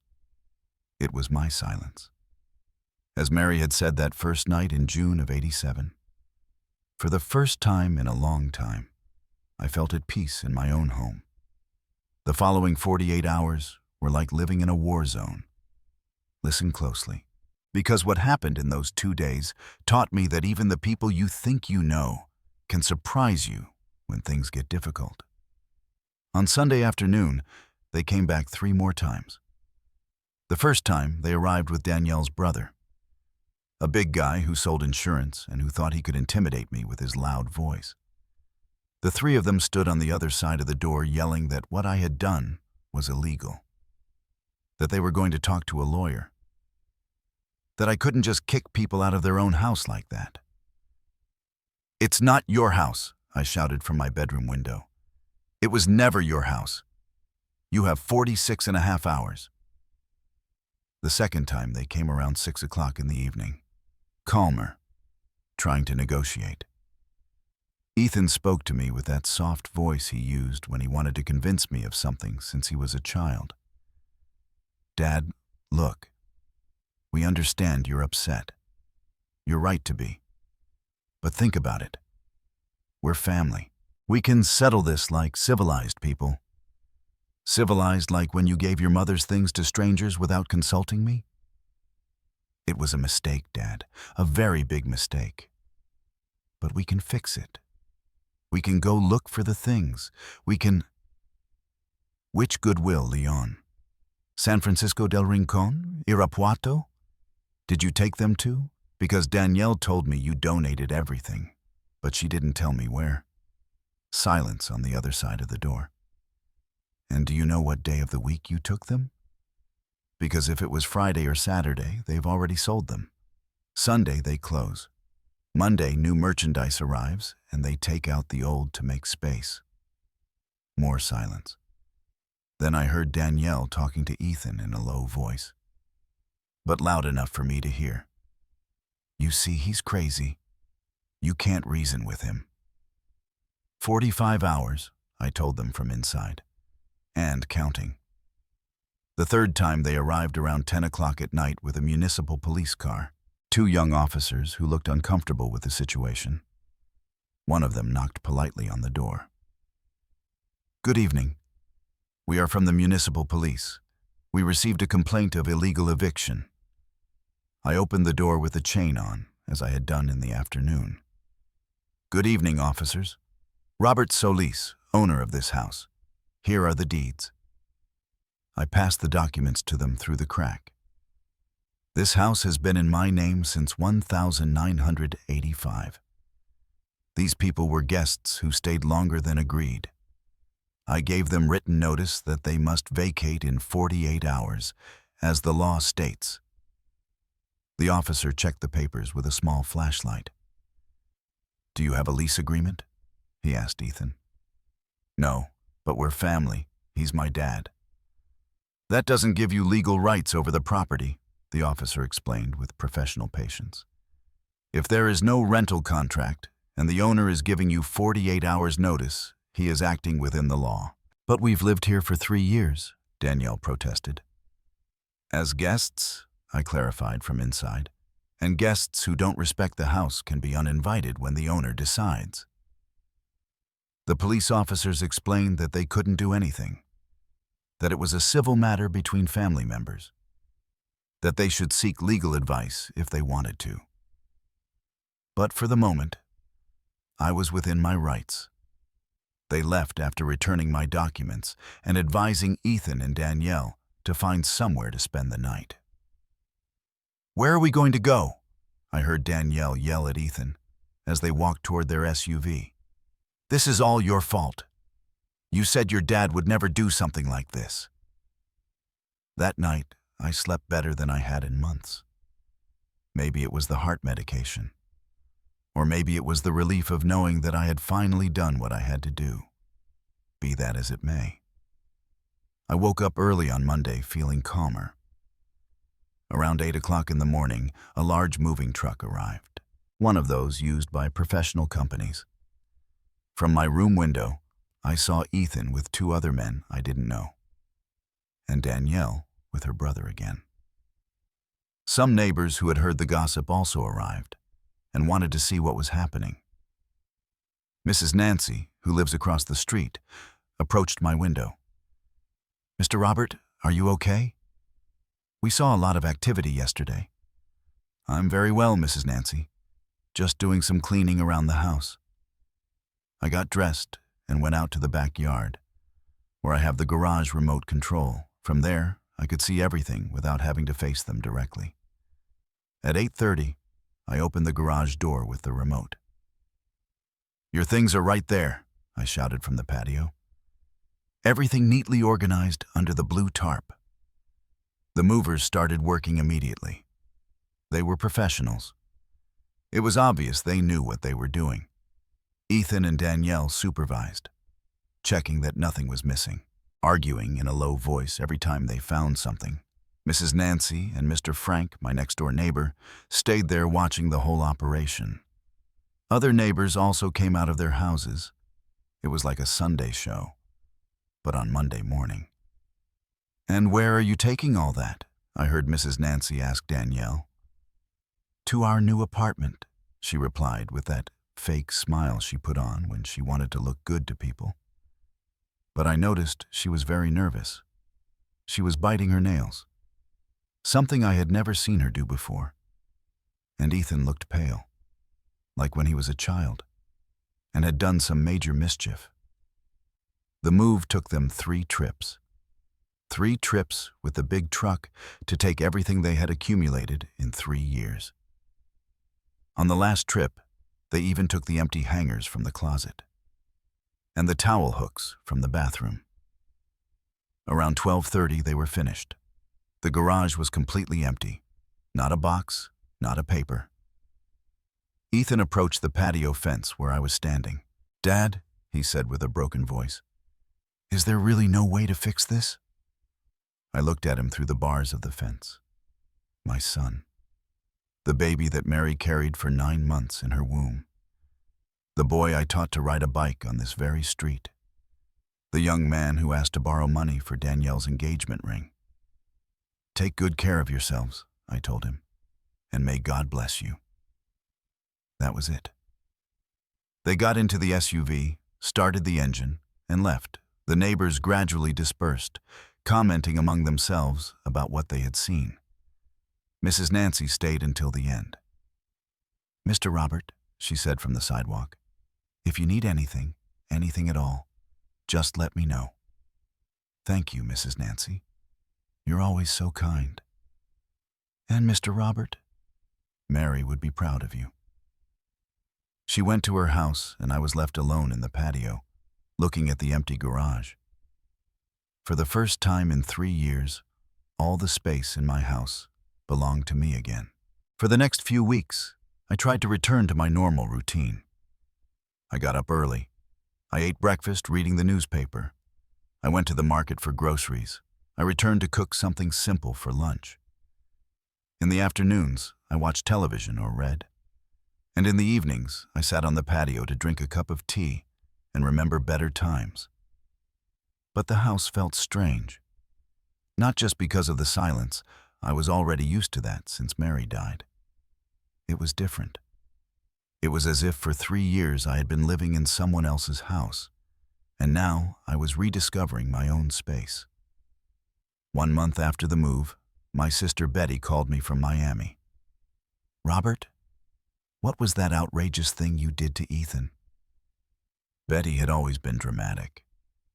It was my silence. As Mary had said that first night in June of '87. For the first time in a long time, I felt at peace in my own home. The following 48 hours were like living in a war zone. Listen closely, because what happened in those 2 days taught me that even the people you think you know can surprise you when things get difficult. On Sunday afternoon, they came back 3 more times. The first time, they arrived with Danielle's brother, a big guy who sold insurance and who thought he could intimidate me with his loud voice. The 3 of them stood on the other side of the door yelling that what I had done was illegal, that they were going to talk to a lawyer, that I couldn't just kick people out of their own house like that. "It's not your house," I shouted from my bedroom window. "It was never your house. You have 46 and a half hours. The second time they came around 6 o'clock in the evening, calmer, trying to negotiate. Ethan spoke to me with that soft voice he used when he wanted to convince me of something since he was a child. "Dad, look, we understand you're upset. You're right to be. But think about it. We're family. We can settle this like civilized people. Civilized like when you gave your mother's things to strangers without consulting me? It was a mistake, Dad, a very big mistake. But we can fix it. We can go look for the things. We can..." "Which Goodwill, Leon? San Francisco del Rincon? Irapuato? Did you take them to? Because Danielle told me you donated everything, but she didn't tell me where." Silence on the other side of the door. "And do you know what day of the week you took them? Because if it was Friday or Saturday, they've already sold them. Sunday, they close. Monday, new merchandise arrives, and they take out the old to make space." More silence. Then I heard Danielle talking to Ethan in a low voice, but loud enough for me to hear. "You see, he's crazy. You can't reason with him." 45 hours, I told them from inside, and counting. The third time they arrived around 10 o'clock at night with a municipal police car. 2 young officers who looked uncomfortable with the situation. One of them knocked politely on the door. "Good evening. We are from the municipal police. We received a complaint of illegal eviction." I opened the door with the chain on, as I had done in the afternoon. "Good evening, officers. Robert Solis, owner of this house. Here are the deeds." I passed the documents to them through the crack. "This house has been in my name since 1985. These people were guests who stayed longer than agreed. I gave them written notice that they must vacate in 48 hours, as the law states." The officer checked the papers with a small flashlight. "Do you have a lease agreement?" he asked Ethan. "No, but we're family. He's my dad." "That doesn't give you legal rights over the property," the officer explained with professional patience. "If there is no rental contract and the owner is giving you 48 hours notice, he is acting within the law." "But we've lived here for 3 years, Danielle protested. "As guests," I clarified from inside. and guests who don't respect the house can be uninvited when the owner decides. The police officers explained that they couldn't do anything, that it was a civil matter between family members, that they should seek legal advice if they wanted to. But for the moment, I was within my rights. They left after returning my documents and advising Ethan and Danielle to find somewhere to spend the night. "Where are we going to go?" I heard Danielle yell at Ethan as they walked toward their SUV. "This is all your fault. You said your dad would never do something like this." That night, I slept better than I had in months. Maybe it was the heart medication. Or maybe it was the relief of knowing that I had finally done what I had to do. Be that as it may. I woke up early on Monday feeling calmer. Around 8 o'clock in the morning, a large moving truck arrived, one of those used by professional companies. From my room window, I saw Ethan with 2 other men I didn't know, and Danielle with her brother again. Some neighbors who had heard the gossip also arrived and wanted to see what was happening. Mrs. Nancy, who lives across the street, approached my window. "Mr. Robert, are you okay? We saw a lot of activity yesterday." "I'm very well, Mrs. Nancy. Just doing some cleaning around the house." I got dressed and went out to the backyard, where I have the garage remote control. From there, I could see everything without having to face them directly. At 8:30, I opened the garage door with the remote. "Your things are right there," I shouted from the patio. Everything neatly organized under the blue tarp. The movers started working immediately. They were professionals. It was obvious they knew what they were doing. Ethan and Danielle supervised, checking that nothing was missing, arguing in a low voice every time they found something. Mrs. Nancy and Mr. Frank, my next-door neighbor, stayed there watching the whole operation. Other neighbors also came out of their houses. It was like a Sunday show, but on Monday morning. "And where are you taking all that?" I heard Mrs. Nancy ask Danielle. "To our new apartment," she replied with that fake smile she put on when she wanted to look good to people. But I noticed she was very nervous. She was biting her nails, something I had never seen her do before. And Ethan looked pale, like when he was a child, and had done some major mischief. The move took them 3 trips. 3 trips with the big truck to take everything they had accumulated in 3 years. On the last trip, they even took the empty hangers from the closet and the towel hooks from the bathroom. Around 12:30, they were finished. The garage was completely empty. Not a box, not a paper. Ethan approached the patio fence where I was standing. "Dad," he said with a broken voice, "is there really no way to fix this?" I looked at him through the bars of the fence. My son. The baby that Mary carried for 9 months in her womb. The boy I taught to ride a bike on this very street. The young man who asked to borrow money for Danielle's engagement ring. "Take good care of yourselves," I told him, "and may God bless you." That was it. They got into the SUV, started the engine, and left. The neighbors gradually dispersed, commenting among themselves about what they had seen. Mrs. Nancy stayed until the end. "Mr. Robert," she said from the sidewalk, "if you need anything, anything at all, just let me know." "Thank you, Mrs. Nancy. You're always so kind." "And Mr. Robert, Mary would be proud of you." She went to her house, and I was left alone in the patio, looking at the empty garage. For the first time in 3 years, all the space in my house belonged to me again. For the next few weeks, I tried to return to my normal routine. I got up early. I ate breakfast reading the newspaper. I went to the market for groceries. I returned to cook something simple for lunch. In the afternoons, I watched television or read. And in the evenings, I sat on the patio to drink a cup of tea and remember better times. But the house felt strange. Not just because of the silence. I was already used to that since Mary died. it was different. It was as if for 3 years I had been living in someone else's house, and now I was rediscovering my own space. 1 month after the move, my sister Betty called me from Miami. "Robert, what was that outrageous thing you did to Ethan?" Betty had always been dramatic.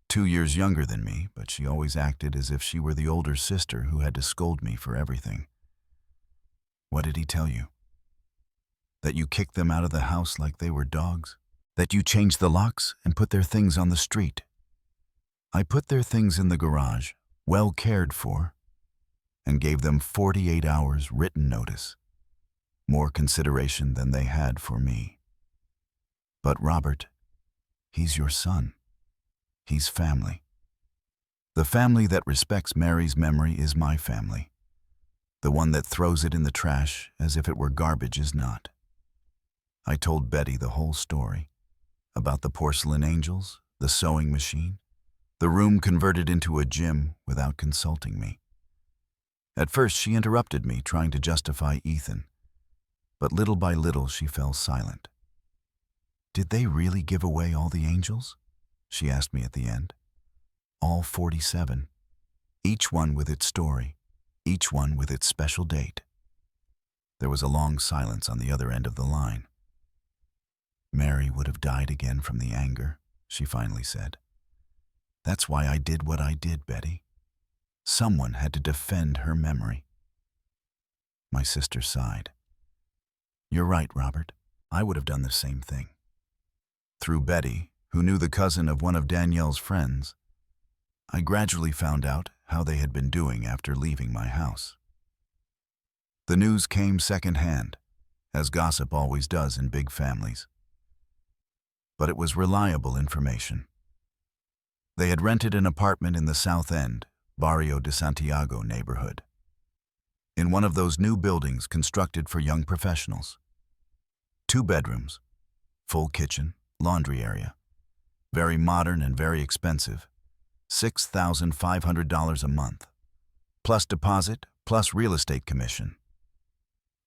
2 years younger than me, but she always acted as if she were the older sister who had to scold me for everything. "What did he tell you? That you kicked them out of the house like they were dogs? That you changed the locks and put their things on the street?" "I put their things in the garage, well cared for, and gave them 48 hours written notice. More consideration than they had for me. But Robert, he's your son. He's family. The family that respects Mary's memory is my family. The one that throws it in the trash as if it were garbage is not." I told Betty the whole story, about the porcelain angels, the sewing machine, the room converted into a gym without consulting me. At first she interrupted me, trying to justify Ethan, but little by little she fell silent. "Did they really give away all the angels?" she asked me at the end. "All 47, each one with its story, each one with its special date." There was a long silence on the other end of the line. "Mary would have died again from the anger," she finally said. "That's why I did what I did, Betty. Someone had to defend her memory." My sister sighed. "You're right, Robert. I would have done the same thing." Through Betty, who knew the cousin of one of Danielle's friends, I gradually found out how they had been doing after leaving my house. The news came secondhand, as gossip always does in big families. But it was reliable information. They had rented an apartment in the South End, Barrio de Santiago neighborhood, in one of those new buildings constructed for young professionals. 2 bedrooms, full kitchen, laundry area. Very modern and very expensive. $6,500 a month, plus deposit, plus real estate commission.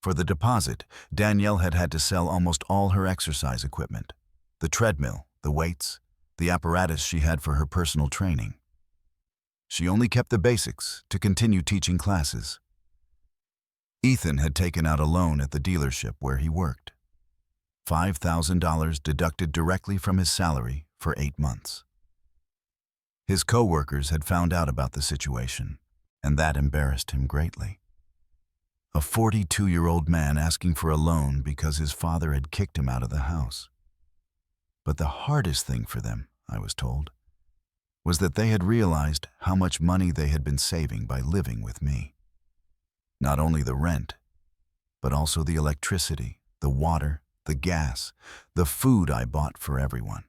For the deposit, Danielle had had to sell almost all her exercise equipment, the treadmill, the weights, the apparatus she had for her personal training. She only kept the basics to continue teaching classes. Ethan had taken out a loan at the dealership where he worked. $5,000 deducted directly from his salary for 8 months. His co-workers had found out about the situation, and that embarrassed him greatly. A 42-year-old man asking for a loan because his father had kicked him out of the house. But the hardest thing for them, I was told, was that they had realized how much money they had been saving by living with me. Not only the rent, but also the electricity, the water, the gas, the food I bought for everyone.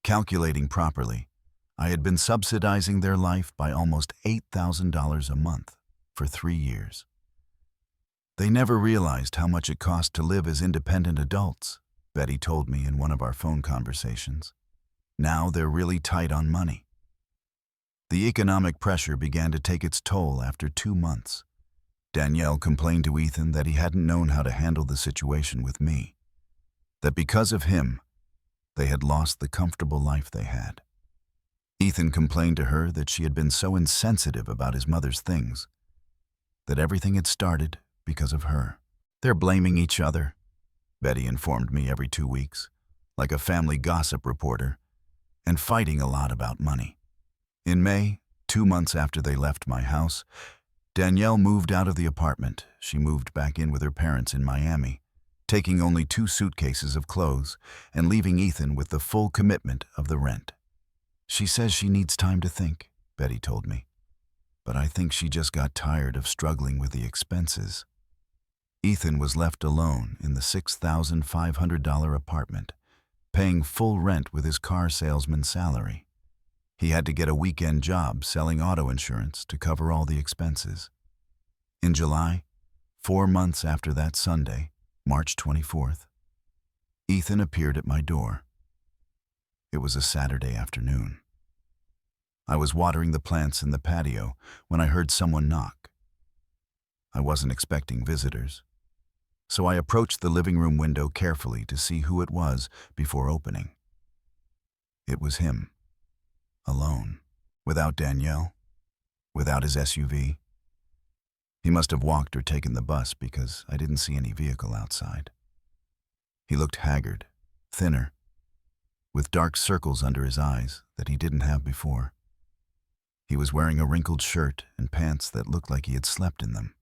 Calculating properly, I had been subsidizing their life by almost $8,000 a month for 3 years. They never realized how much it cost to live as independent adults, Betty told me in one of our phone conversations. Now they're really tight on money. The economic pressure began to take its toll after 2 months. Danielle complained to Ethan that he hadn't known how to handle the situation with me, that because of him, they had lost the comfortable life they had. Ethan complained to her that she had been so insensitive about his mother's things, that everything had started because of her. "They're blaming each other," Betty informed me every 2 weeks, like a family gossip reporter, and fighting a lot about money. In May, 2 months after they left my house, Danielle moved out of the apartment. She moved back in with her parents in Miami, taking only 2 suitcases of clothes and leaving Ethan with the full commitment of the rent. "She says she needs time to think," Betty told me, "but I think she just got tired of struggling with the expenses." Ethan was left alone in the $6,500 apartment, paying full rent with his car salesman's salary. He had to get a weekend job selling auto insurance to cover all the expenses. In July, 4 months after that Sunday, March 24th, Ethan appeared at my door. It was a Saturday afternoon. I was watering the plants in the patio when I heard someone knock. I wasn't expecting visitors. so I approached the living room window carefully to see who it was before opening. It was him, alone, without Danielle, without his SUV. He must have walked or taken the bus because I didn't see any vehicle outside. He looked haggard, thinner, with dark circles under his eyes that he didn't have before. He was wearing a wrinkled shirt and pants that looked like he had slept in them.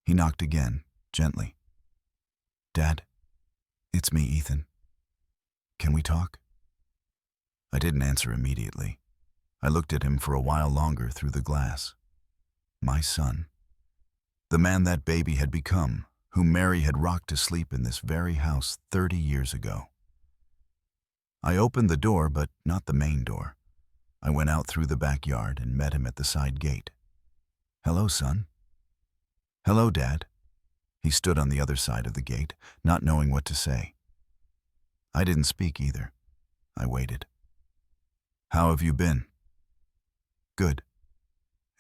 He knocked again, gently. "Dad, it's me, Ethan. Can we talk?" I didn't answer immediately. I looked at him for a while longer through the glass. My son. The man that baby had become, whom Mary had rocked to sleep in this very house 30 years ago. I opened the door, but not the main door. I went out through the backyard and met him at the side gate. "Hello, son." "Hello, Dad." He stood on the other side of the gate, not knowing what to say. I didn't speak either. I waited. "How have you been?" "Good.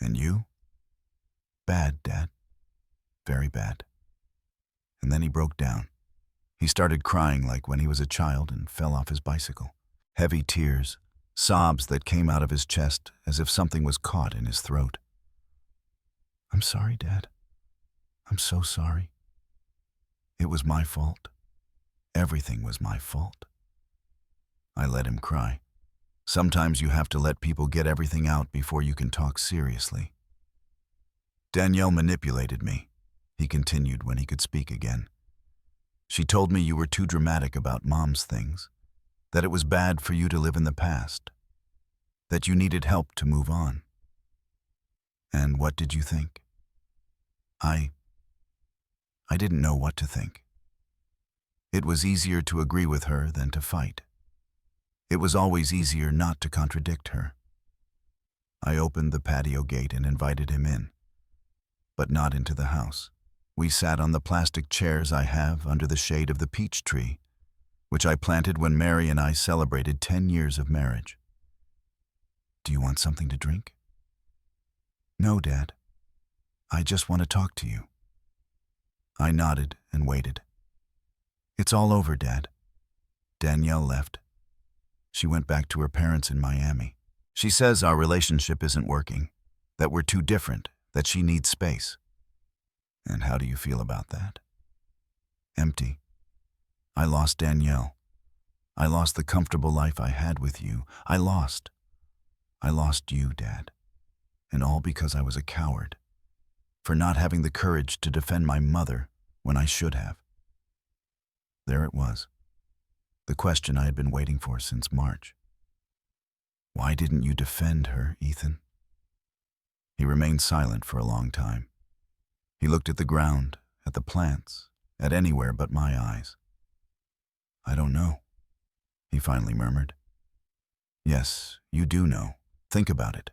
And you?" "Bad, Dad. Very bad." And then he broke down. He started crying like when he was a child and fell off his bicycle. Heavy tears, sobs that came out of his chest as if something was caught in his throat. "I'm sorry, Dad. I'm so sorry. It was my fault. Everything was my fault." I let him cry. Sometimes you have to let people get everything out before you can talk seriously. "Danielle manipulated me," he continued when he could speak again. "She told me you were too dramatic about Mom's things, that it was bad for you to live in the past, that you needed help to move on. And what did you think?" I didn't know what to think. It was easier to agree with her than to fight. It was always easier not to contradict her. I opened the patio gate and invited him in, but not into the house. We sat on the plastic chairs I have under the shade of the peach tree, which I planted when Mary and I celebrated 10 years of marriage. "Do you want something to drink?" "No, Dad. I just want to talk to you." I nodded and waited. "It's all over, Dad. Danielle left. She went back to her parents in Miami. She says our relationship isn't working, that we're too different, that she needs space." "And how do you feel about that?" "Empty. I lost Danielle. I lost the comfortable life I had with you. I lost you, Dad. And all because I was a coward, for not having the courage to defend my mother when I should have." There it was, the question I had been waiting for since March. "Why didn't you defend her, Ethan?" He remained silent for a long time. He looked at the ground, at the plants, at anywhere but my eyes. "I don't know," he finally murmured. "Yes, you do know. Think about it.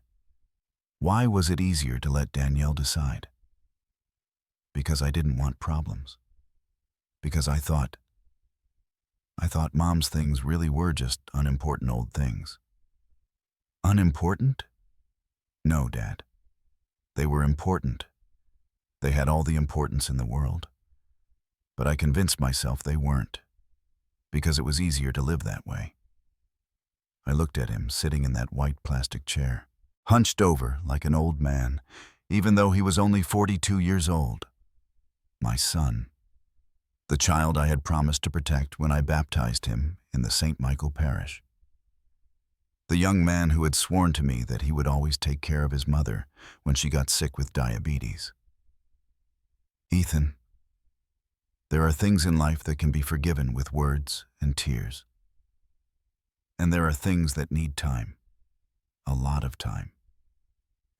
Why was it easier to let Danielle decide? Because I didn't want problems. Because I thought Mom's things really were just unimportant old things." "Unimportant?" "No, Dad. They were important. They had all the importance in the world. But I convinced myself they weren't, because it was easier to live that way." I looked at him sitting in that white plastic chair, hunched over like an old man, even though he was only 42 years old. My son. The child I had promised to protect when I baptized him in the St. Michael parish. The young man who had sworn to me that he would always take care of his mother when she got sick with diabetes. "Ethan, there are things in life that can be forgiven with words and tears. And there are things that need time, a lot of time,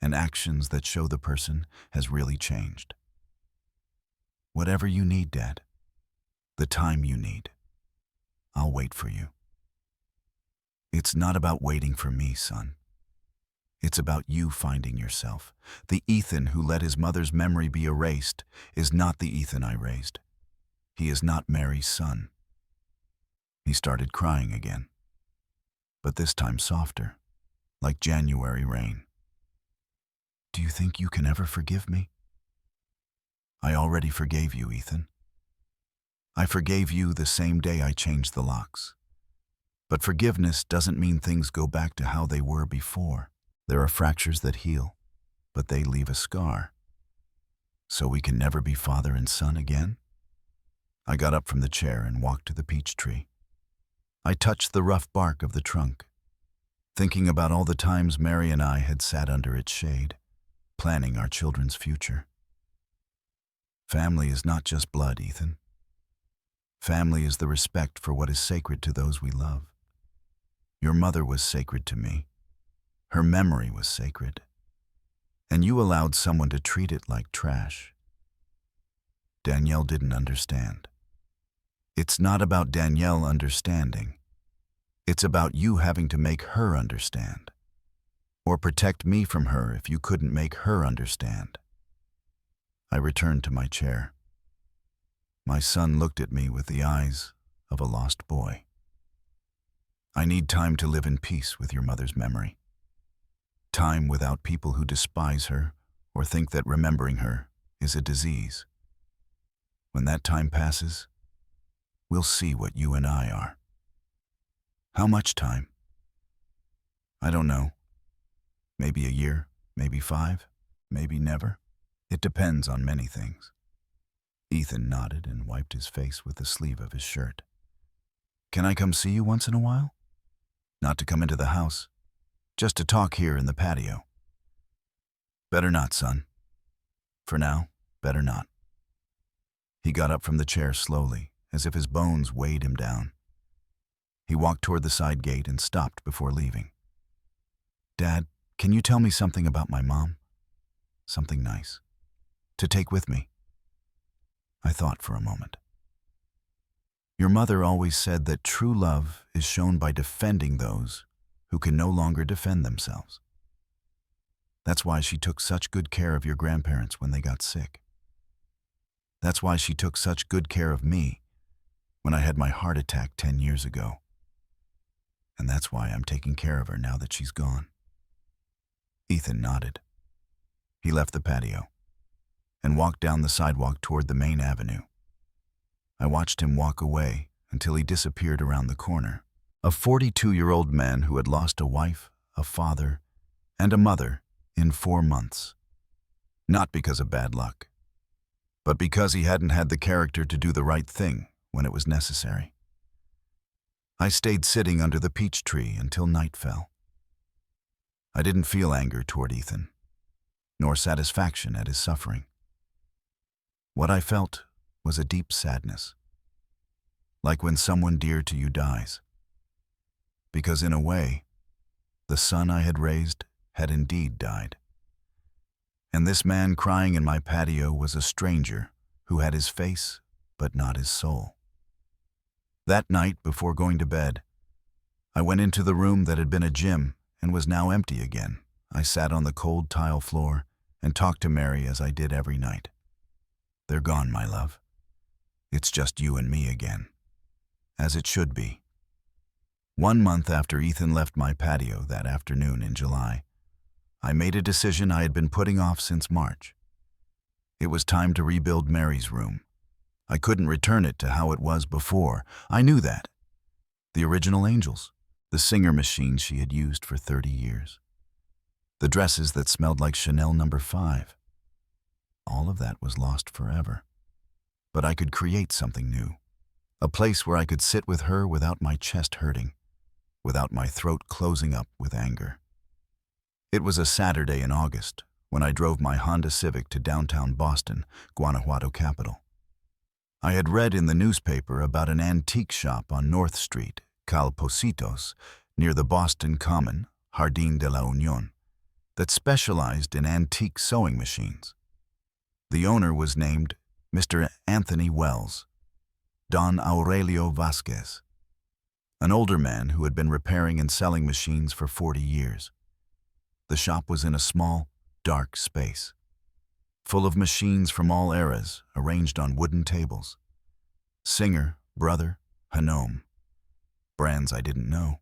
and actions that show the person has really changed. Whatever you need, Dad, the time you need, I'll wait for you. It's not about waiting for me, son. It's about you finding yourself. The Ethan who let his mother's memory be erased is not the Ethan I raised. He is not Mary's son." He started crying again, but this time softer, like January rain. "Do you think you can ever forgive me?" "I already forgave you, Ethan. I forgave you the same day I changed the locks. But forgiveness doesn't mean things go back to how they were before. There are fractures that heal, but they leave a scar. So we can never be father and son again? I got up from the chair and walked to the peach tree. I touched the rough bark of the trunk, thinking about all the times Mary and I had sat under its shade, planning our children's future. Family is not just blood, Ethan. Family is the respect for what is sacred to those we love. Your mother was sacred to me. Her memory was sacred. And you allowed someone to treat it like trash. Danielle didn't understand. It's not about Danielle understanding. It's about you having to make her understand. Or protect me from her if you couldn't make her understand. I returned to my chair. My son looked at me with the eyes of a lost boy. I need time to live in peace with your mother's memory. Time without people who despise her or think that remembering her is a disease. When that time passes, we'll see what you and I are. How much time? I don't know. Maybe a year, maybe 5, maybe never. It depends on many things. Ethan nodded and wiped his face with the sleeve of his shirt. Can I come see you once in a while? Not to come into the house, just to talk here in the patio. Better not, son. For now, better not. He got up from the chair slowly, as if his bones weighed him down. He walked toward the side gate and stopped before leaving. Dad, can you tell me something about my mom? Something nice. To take with me. I thought for a moment. Your mother always said that true love is shown by defending those who can no longer defend themselves. That's why she took such good care of your grandparents when they got sick. That's why she took such good care of me when I had my heart attack 10 years ago. And that's why I'm taking care of her now that she's gone. Ethan nodded. He left the patio and walked down the sidewalk toward the main avenue. I watched him walk away until he disappeared around the corner. A 42-year-old man who had lost a wife, a father, and a mother in 4 months. Not because of bad luck, but because he hadn't had the character to do the right thing when it was necessary. I stayed sitting under the peach tree until night fell. I didn't feel anger toward Ethan, nor satisfaction at his suffering. What I felt was a deep sadness, like when someone dear to you dies. Because in a way, the son I had raised had indeed died. And this man crying in my patio was a stranger who had his face but not his soul. That night, before going to bed, I went into the room that had been a gym and was now empty again. I sat on the cold tile floor and talked to Mary as I did every night. They're gone, my love. It's just you and me again, as it should be. 1 month after Ethan left my patio that afternoon in July, I made a decision I had been putting off since March. It was time to rebuild Mary's room. I couldn't return it to how it was before. I knew that. The original angels, the singer machine she had used for 30 years. The dresses that smelled like Chanel No. 5. All of that was lost forever. But I could create something new. A place where I could sit with her without my chest hurting, without my throat closing up with anger. It was a Saturday in August when I drove my Honda Civic to downtown Boston, Guanajuato capital. I had read in the newspaper about an antique shop on North Street, Calpocitos, near the Boston Common, Jardín de la Unión, that specialized in antique sewing machines. The owner was named Mr. Anthony Wells, Don Aurelio Vasquez, an older man who had been repairing and selling machines for 40 years. The shop was in a small, dark space, full of machines from all eras arranged on wooden tables. Singer, Brother, Hanome, brands I didn't know.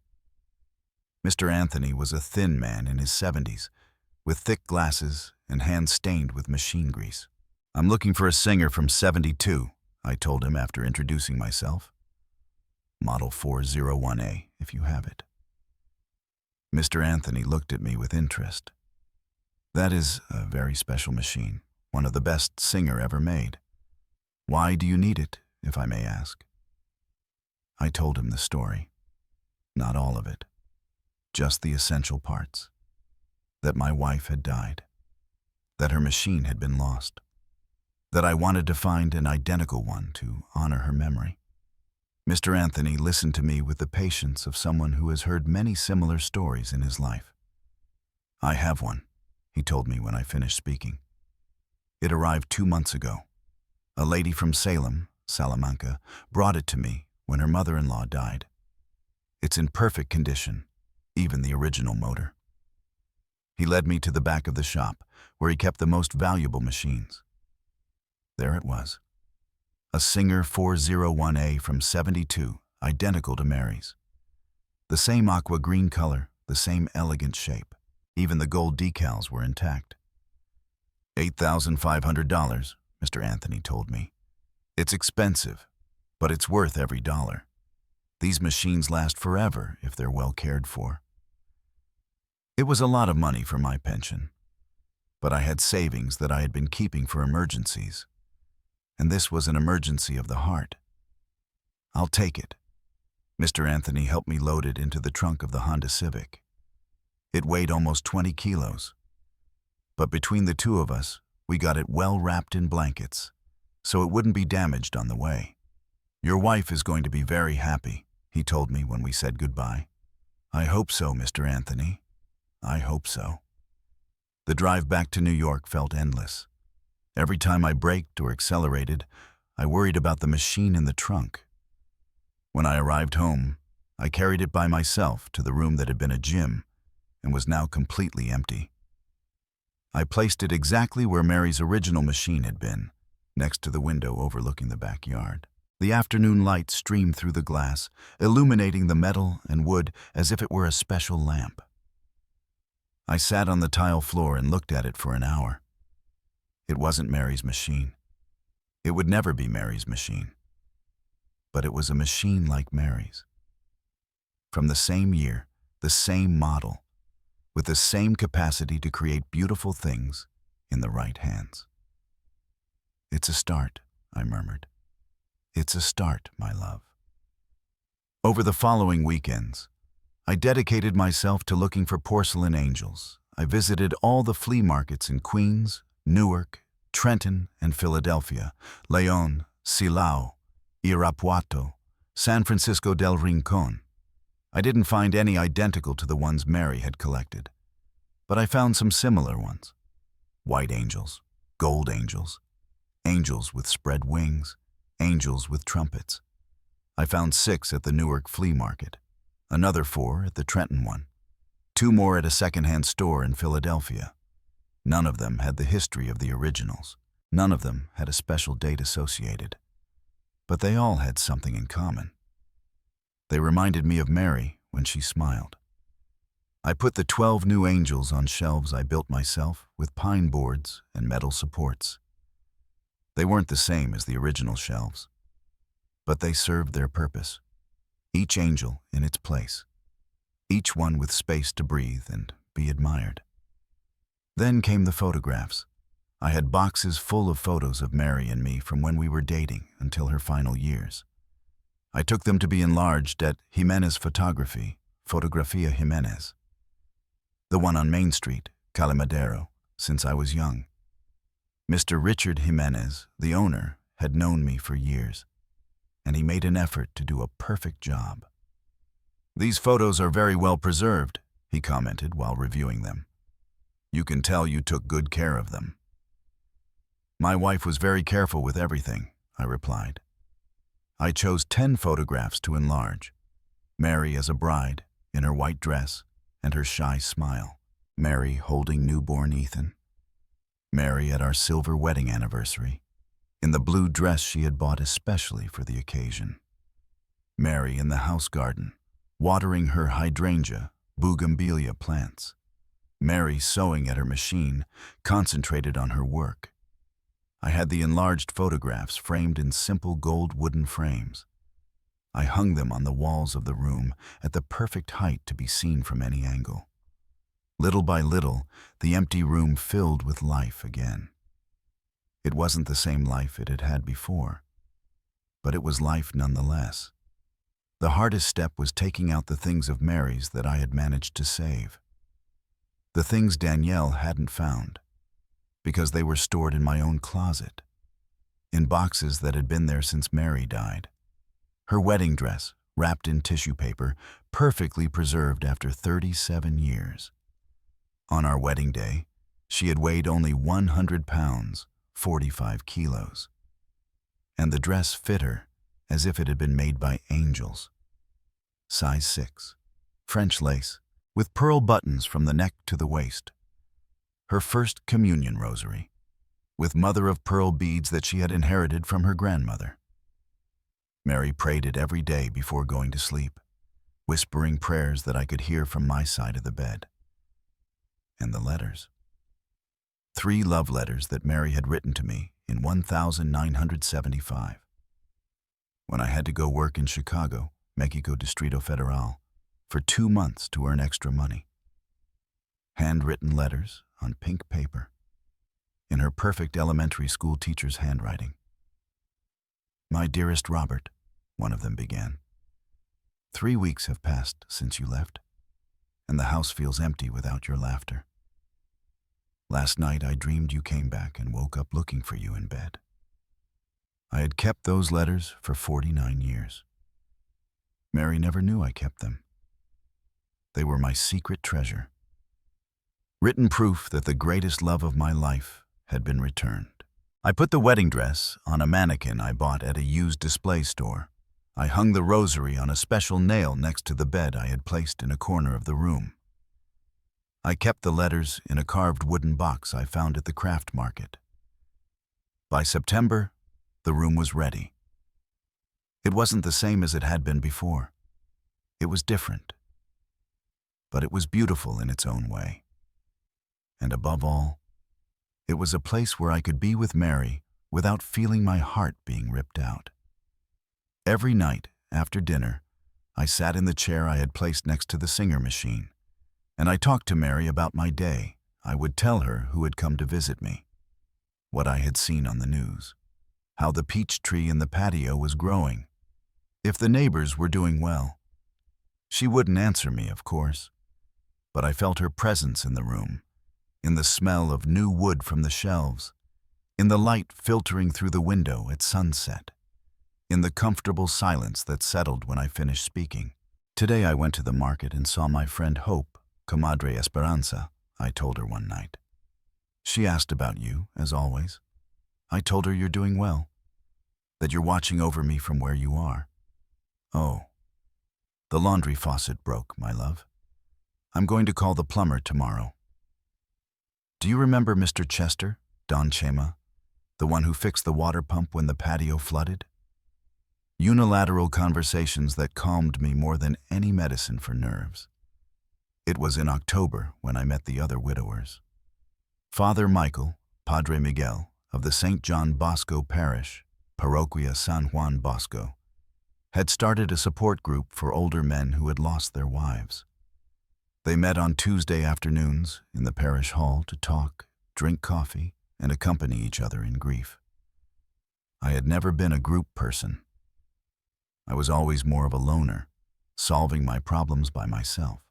Mr. Anthony was a thin man in his 70s, with thick glasses and hands stained with machine grease. I'm looking for a singer from 72, I told him after introducing myself. Model 401A, if you have it. Mr. Anthony looked at me with interest. That is a very special machine, one of the best Singer ever made. Why do you need it, if I may ask? I told him the story. Not all of it, just the essential parts. That my wife had died. That her machine had been lost. That I wanted to find an identical one to honor her memory. Mr. Anthony listened to me with the patience of someone who has heard many similar stories in his life. I have one, he told me when I finished speaking. It arrived 2 months ago. A lady from Salem, Salamanca, brought it to me when her mother-in-law died. It's in perfect condition, even the original motor. He led me to the back of the shop, where he kept the most valuable machines. There it was. A Singer 401A from '72, identical to Mary's. The same aqua green color, the same elegant shape. Even the gold decals were intact. $8,500, Mr. Anthony told me. It's expensive, but it's worth every dollar. These machines last forever if they're well cared for. It was a lot of money for my pension, but I had savings that I had been keeping for emergencies. And this was an emergency of the heart. I'll take it. Mr. Anthony helped me load it into the trunk of the Honda Civic. It weighed almost 20 kilos. But between the two of us, we got it well wrapped in blankets, so it wouldn't be damaged on the way. Your wife is going to be very happy, he told me when we said goodbye. I hope so, Mr. Anthony. I hope so. The drive back to New York felt endless. Every time I braked or accelerated, I worried about the machine in the trunk. When I arrived home, I carried it by myself to the room that had been a gym and was now completely empty. I placed it exactly where Mary's original machine had been, next to the window overlooking the backyard. The afternoon light streamed through the glass, illuminating the metal and wood as if it were a special lamp. I sat on the tile floor and looked at it for an hour. It wasn't Mary's machine. It would never be Mary's machine. But it was a machine like Mary's. From the same year, the same model, with the same capacity to create beautiful things in the right hands. It's a start, I murmured. It's a start, my love. Over the following weekends, I dedicated myself to looking for porcelain angels. I visited all the flea markets in Queens, Newark, Trenton, and Philadelphia, León, Silao, Irapuato, San Francisco del Rincón. I didn't find any identical to the ones Mary had collected, but I found some similar ones. White angels, gold angels, angels with spread wings, angels with trumpets. I found 6 at the Newark flea market, another 4 at the Trenton one, 2 more at a secondhand store in Philadelphia. None of them had the history of the originals. None of them had a special date associated. But they all had something in common. They reminded me of Mary when she smiled. I put the 12 new angels on shelves I built myself with pine boards and metal supports. They weren't the same as the original shelves, but they served their purpose. Each angel in its place. Each one with space to breathe and be admired. Then came the photographs. I had boxes full of photos of Mary and me from when we were dating until her final years. I took them to be enlarged at Jimenez Photography, Fotografia Jimenez. The one on Main Street, Calimadero, since I was young. Mr. Richard Jimenez, the owner, had known me for years, and he made an effort to do a perfect job. These photos are very well preserved, he commented while reviewing them. You can tell you took good care of them. My wife was very careful with everything, I replied. I chose 10 photographs to enlarge. Mary as a bride, in her white dress, and her shy smile. Mary holding newborn Ethan. Mary at our silver wedding anniversary, in the blue dress she had bought especially for the occasion. Mary in the house garden, watering her hydrangea, bougainvillea plants. Mary sewing at her machine, concentrated on her work. I had the enlarged photographs framed in simple gold wooden frames. I hung them on the walls of the room at the perfect height to be seen from any angle. Little by little, the empty room filled with life again. It wasn't the same life it had had before, but it was life nonetheless. The hardest step was taking out the things of Mary's that I had managed to save. The things Danielle hadn't found, because they were stored in my own closet, in boxes that had been there since Mary died. Her wedding dress, wrapped in tissue paper, perfectly preserved after 37 years. On our wedding day, she had weighed only 100 pounds, 45 kilos. And the dress fit her as if it had been made by angels. Size 6, French lace, with pearl buttons from the neck to the waist. Her first communion rosary, with mother-of-pearl beads that she had inherited from her grandmother. Mary prayed it every day before going to sleep, whispering prayers that I could hear from my side of the bed. And the letters. 3 love letters that Mary had written to me in 1975. When I had to go work in Chicago, Mexico Distrito Federal, for 2 months to earn extra money. Handwritten letters on pink paper, in her perfect elementary school teacher's handwriting. "My dearest Robert," one of them began. "3 weeks have passed since you left, and the house feels empty without your laughter. Last night I dreamed you came back and woke up looking for you in bed. I had kept those letters for 49 years. Mary never knew I kept them. They were my secret treasure. Written proof that the greatest love of my life had been returned. I put the wedding dress on a mannequin I bought at a used display store. I hung the rosary on a special nail next to the bed I had placed in a corner of the room. I kept the letters in a carved wooden box I found at the craft market. By September, the room was ready. It wasn't the same as it had been before. It was different. But it was beautiful in its own way. And above all, it was a place where I could be with Mary without feeling my heart being ripped out. Every night, after dinner, I sat in the chair I had placed next to the Singer machine, and I talked to Mary about my day. I would tell her who had come to visit me, what I had seen on the news, how the peach tree in the patio was growing, if the neighbors were doing well. She wouldn't answer me, of course, but I felt her presence in the room, in the smell of new wood from the shelves, in the light filtering through the window at sunset, in the comfortable silence that settled when I finished speaking. "Today I went to the market and saw my friend Hope, Comadre Esperanza," I told her one night. "She asked about you, as always. I told her you're doing well, that you're watching over me from where you are. Oh, the laundry faucet broke, my love. I'm going to call the plumber tomorrow. Do you remember Mr. Chester, Don Chema, the one who fixed the water pump when the patio flooded?" Unilateral conversations that calmed me more than any medicine for nerves. It was in October when I met the other widowers. Father Michael, Padre Miguel, of the St. John Bosco Parish, Parroquia San Juan Bosco, had started a support group for older men who had lost their wives. They met on Tuesday afternoons in the parish hall to talk, drink coffee, and accompany each other in grief. I had never been a group person. I was always more of a loner, solving my problems by myself.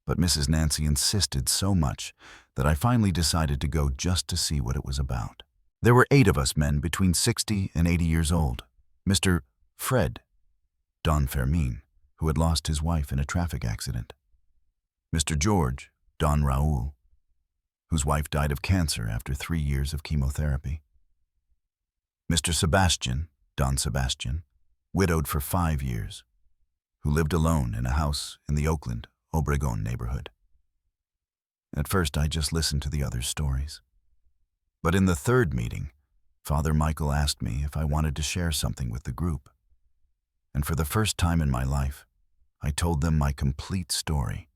But Mrs. Nancy insisted so much that I finally decided to go just to see what it was about. There were 8 of us men between 60 and 80 years old. Mr. Fred, Don Fermin, who had lost his wife in a traffic accident. Mr. George, Don Raul, whose wife died of cancer after 3 years of chemotherapy. Mr. Sebastian, Don Sebastian, widowed for 5 years, who lived alone in a house in the Oakland, Obregon neighborhood. At first, I just listened to the others' stories. But in the 3rd meeting, Father Michael asked me if I wanted to share something with the group. And for the first time in my life, I told them my complete story.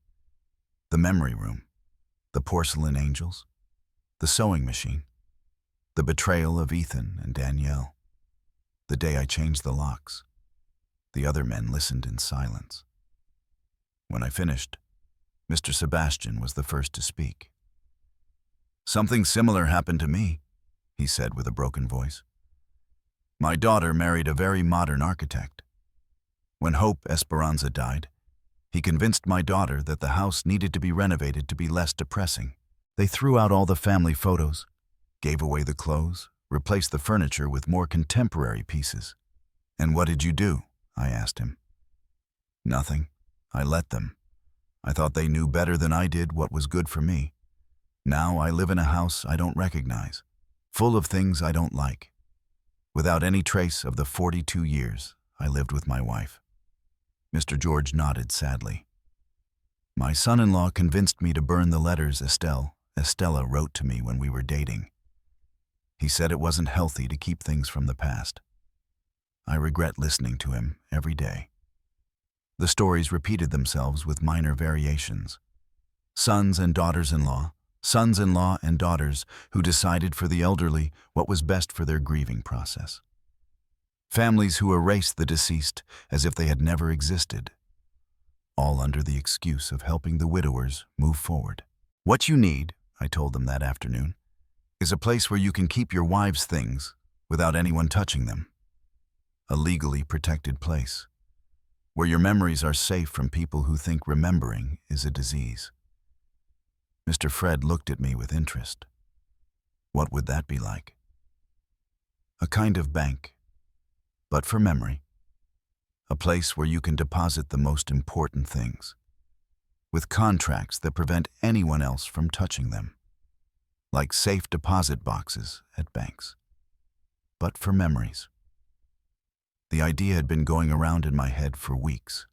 The memory room, the porcelain angels, the sewing machine, The betrayal of Ethan and Danielle. The day I changed the locks. The other men listened in silence. When I finished, Mr. Sebastian was the first to speak. "Something similar happened to me," he said with a broken voice. "My daughter married a very modern architect. When Hope Esperanza died, he convinced my daughter that the house needed to be renovated to be less depressing. They threw out all the family photos, gave away the clothes, replaced the furniture with more contemporary pieces. "And what did you do?" I asked him. "Nothing. I let them. I thought they knew better than I did what was good for me. Now I live in a house I don't recognize, full of things I don't like, without any trace of the 42 years I lived with my wife." Mr. George nodded sadly. "My son-in-law convinced me to burn the letters Estella wrote to me when we were dating. He said it wasn't healthy to keep things from the past. I regret listening to him every day." The stories repeated themselves with minor variations. Sons and daughters-in-law, sons-in-law and daughters who decided for the elderly what was best for their grieving process. Families who erased the deceased as if they had never existed, all under the excuse of helping the widowers move forward. "What you need," I told them that afternoon, "is a place where you can keep your wives' things without anyone touching them. A legally protected place, where your memories are safe from people who think remembering is a disease." Mr. Fred looked at me with interest. "What would that be like?" "A kind of bank, but for memory. A place where you can deposit the most important things, with contracts that prevent anyone else from touching them, like safe deposit boxes at banks, but for memories." The idea had been going around in my head for weeks.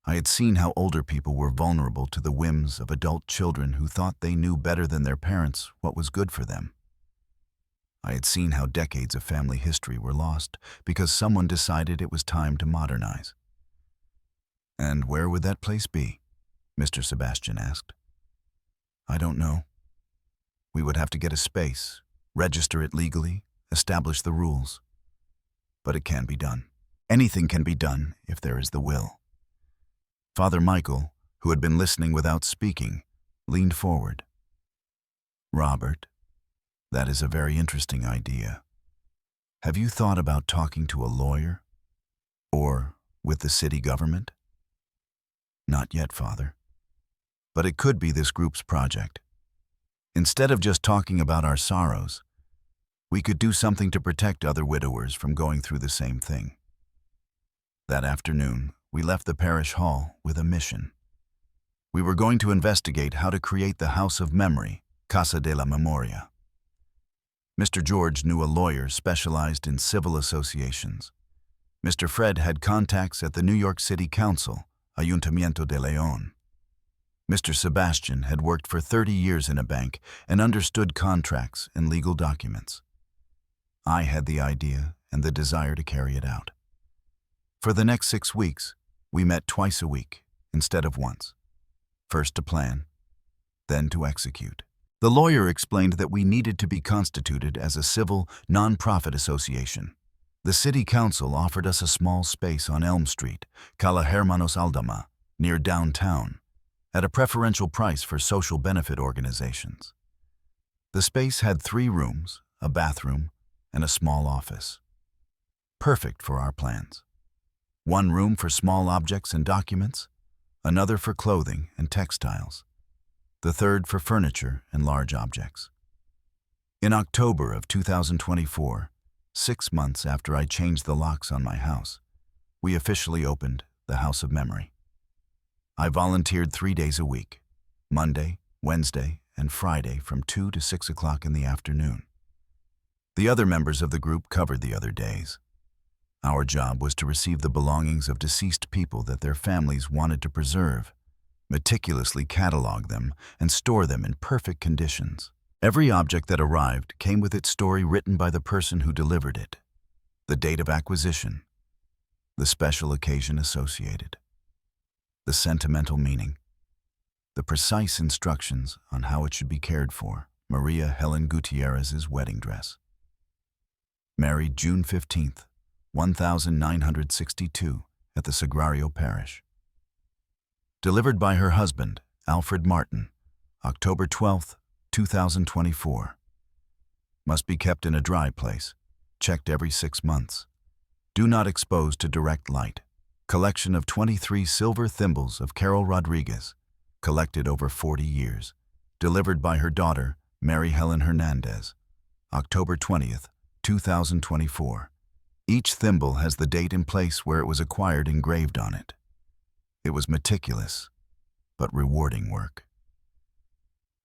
I had seen how older people were vulnerable to the whims of adult children who thought they knew better than their parents what was good for them. I had seen how decades of family history were lost because someone decided it was time to modernize. "And where would that place be?" Mr. Sebastian asked. "I don't know. We would have to get a space, register it legally, establish the rules. But it can be done. Anything can be done if there is the will." Father Michael, who had been listening without speaking, leaned forward. "Robert, that is a very interesting idea. Have you thought about talking to a lawyer? Or with the city government?" "Not yet, Father. But it could be this group's project. Instead of just talking about our sorrows, we could do something to protect other widowers from going through the same thing." That afternoon, we left the parish hall with a mission. We were going to investigate how to create the House of Memory, Casa de la Memoria. Mr. George knew a lawyer specialized in civil associations. Mr. Fred had contacts at the New York City Council, Ayuntamiento de León. Mr. Sebastian had worked for 30 years in a bank and understood contracts and legal documents. I had the idea and the desire to carry it out. For the next 6 weeks, we met twice a week instead of once. First to plan, then to execute. The lawyer explained that we needed to be constituted as a civil, non-profit association. The city council offered us a small space on Elm Street, Cala Hermanos Aldama, near downtown, at a preferential price for social benefit organizations. The space had 3 rooms, a bathroom, and a small office. Perfect for our plans. 1 room for small objects and documents, another for clothing and textiles, the third for furniture and large objects. In October of 2024, 6 months after I changed the locks on my house, we officially opened the House of Memory. I volunteered 3 days a week, Monday, Wednesday, and Friday from 2 to 6 o'clock in the afternoon. The other members of the group covered the other days. Our job was to receive the belongings of deceased people that their families wanted to preserve, meticulously catalog them, and store them in perfect conditions. Every object that arrived came with its story written by the person who delivered it, the date of acquisition, the special occasion associated, the sentimental meaning, the precise instructions on how it should be cared for, Maria Helen Gutierrez's wedding dress. Married June 15th, 1962, at the Sagrario Parish. Delivered by her husband, Alfred Martin, October 12th, 2024. Must be kept in a dry place, checked every 6 months. Do not expose to direct light. Collection of 23 silver thimbles of Carol Rodriguez, collected over 40 years. Delivered by her daughter, Mary Helen Hernandez, October 20th, 2024. Each thimble has the date and place where it was acquired engraved on it. It was meticulous, but rewarding work.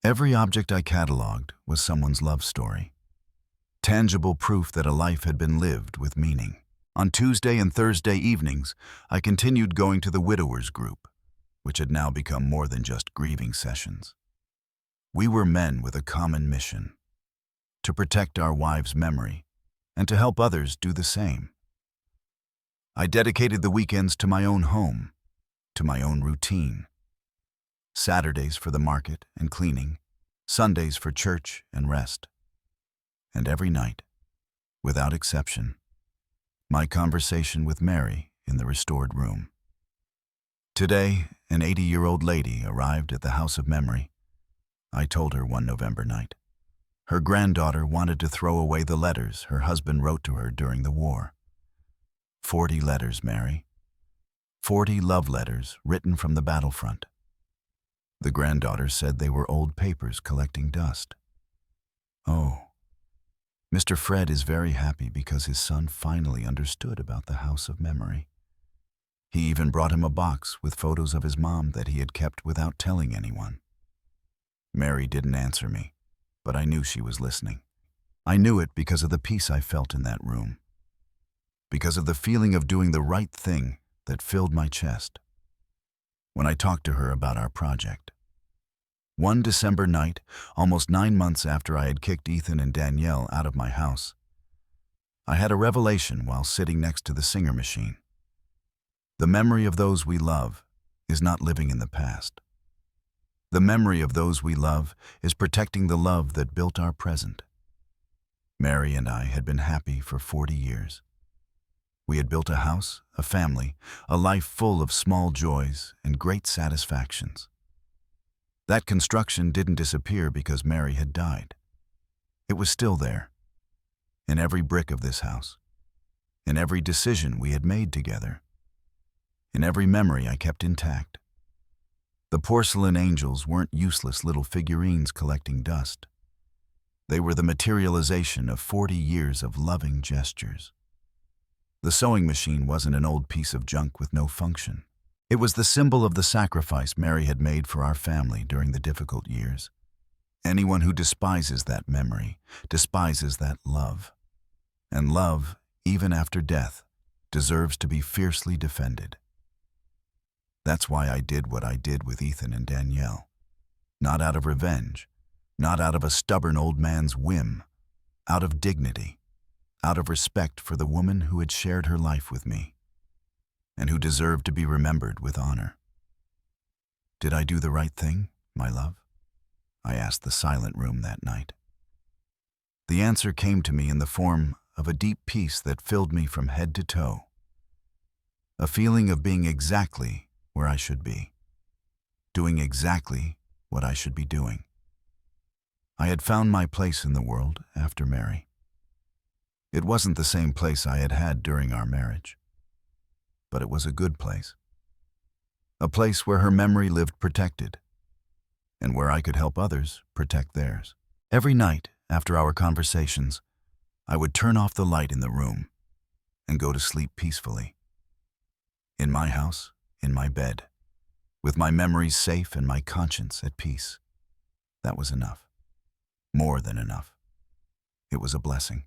Every object I cataloged was someone's love story. Tangible proof that a life had been lived with meaning. On Tuesday and Thursday evenings, I continued going to the widowers group, which had now become more than just grieving sessions. We were men with a common mission: to protect our wives' memory and to help others do the same. I dedicated the weekends to my own home, to my own routine. Saturdays for the market and cleaning, Sundays for church and rest. And every night, without exception, my conversation with Mary in the restored room. Today, an 80-year-old lady arrived at the House of Memory. I told her one November night. Her granddaughter wanted to throw away the letters her husband wrote to her during the war. 40 letters, Mary. 40 love letters written from the battlefront. The granddaughter said they were old papers collecting dust. Oh, Mr. Fred is very happy because his son finally understood about the House of Memory. He even brought him a box with photos of his mom that he had kept without telling anyone. Mary didn't answer me, but I knew she was listening. I knew it because of the peace I felt in that room, because of the feeling of doing the right thing that filled my chest. When I talked to her about our project. One December night, almost 9 months after I had kicked Ethan and Danielle out of my house, I had a revelation while sitting next to the Singer machine. The memory of those we love is not living in the past. The memory of those we love is protecting the love that built our present. Mary and I had been happy for 40 years. We had built a house, a family, a life full of small joys and great satisfactions. That construction didn't disappear because Mary had died. It was still there, in every brick of this house, in every decision we had made together, in every memory I kept intact. The porcelain angels weren't useless little figurines collecting dust. They were the materialization of 40 years of loving gestures. The sewing machine wasn't an old piece of junk with no function. It was the symbol of the sacrifice Mary had made for our family during the difficult years. Anyone who despises that memory despises that love. And love, even after death, deserves to be fiercely defended. That's why I did what I did with Ethan and Danielle. Not out of revenge, not out of a stubborn old man's whim, out of dignity, out of respect for the woman who had shared her life with me, and who deserved to be remembered with honor. Did I do the right thing, my love? I asked the silent room that night. The answer came to me in the form of a deep peace that filled me from head to toe. A feeling of being exactly where I should be, doing exactly what I should be doing. I had found my place in the world after Mary. It wasn't the same place I had had during our marriage, but it was a good place. A place where her memory lived protected, and where I could help others protect theirs. Every night, after our conversations, I would turn off the light in the room and go to sleep peacefully. In my house, in my bed, with my memories safe and my conscience at peace. That was enough. More than enough. It was a blessing.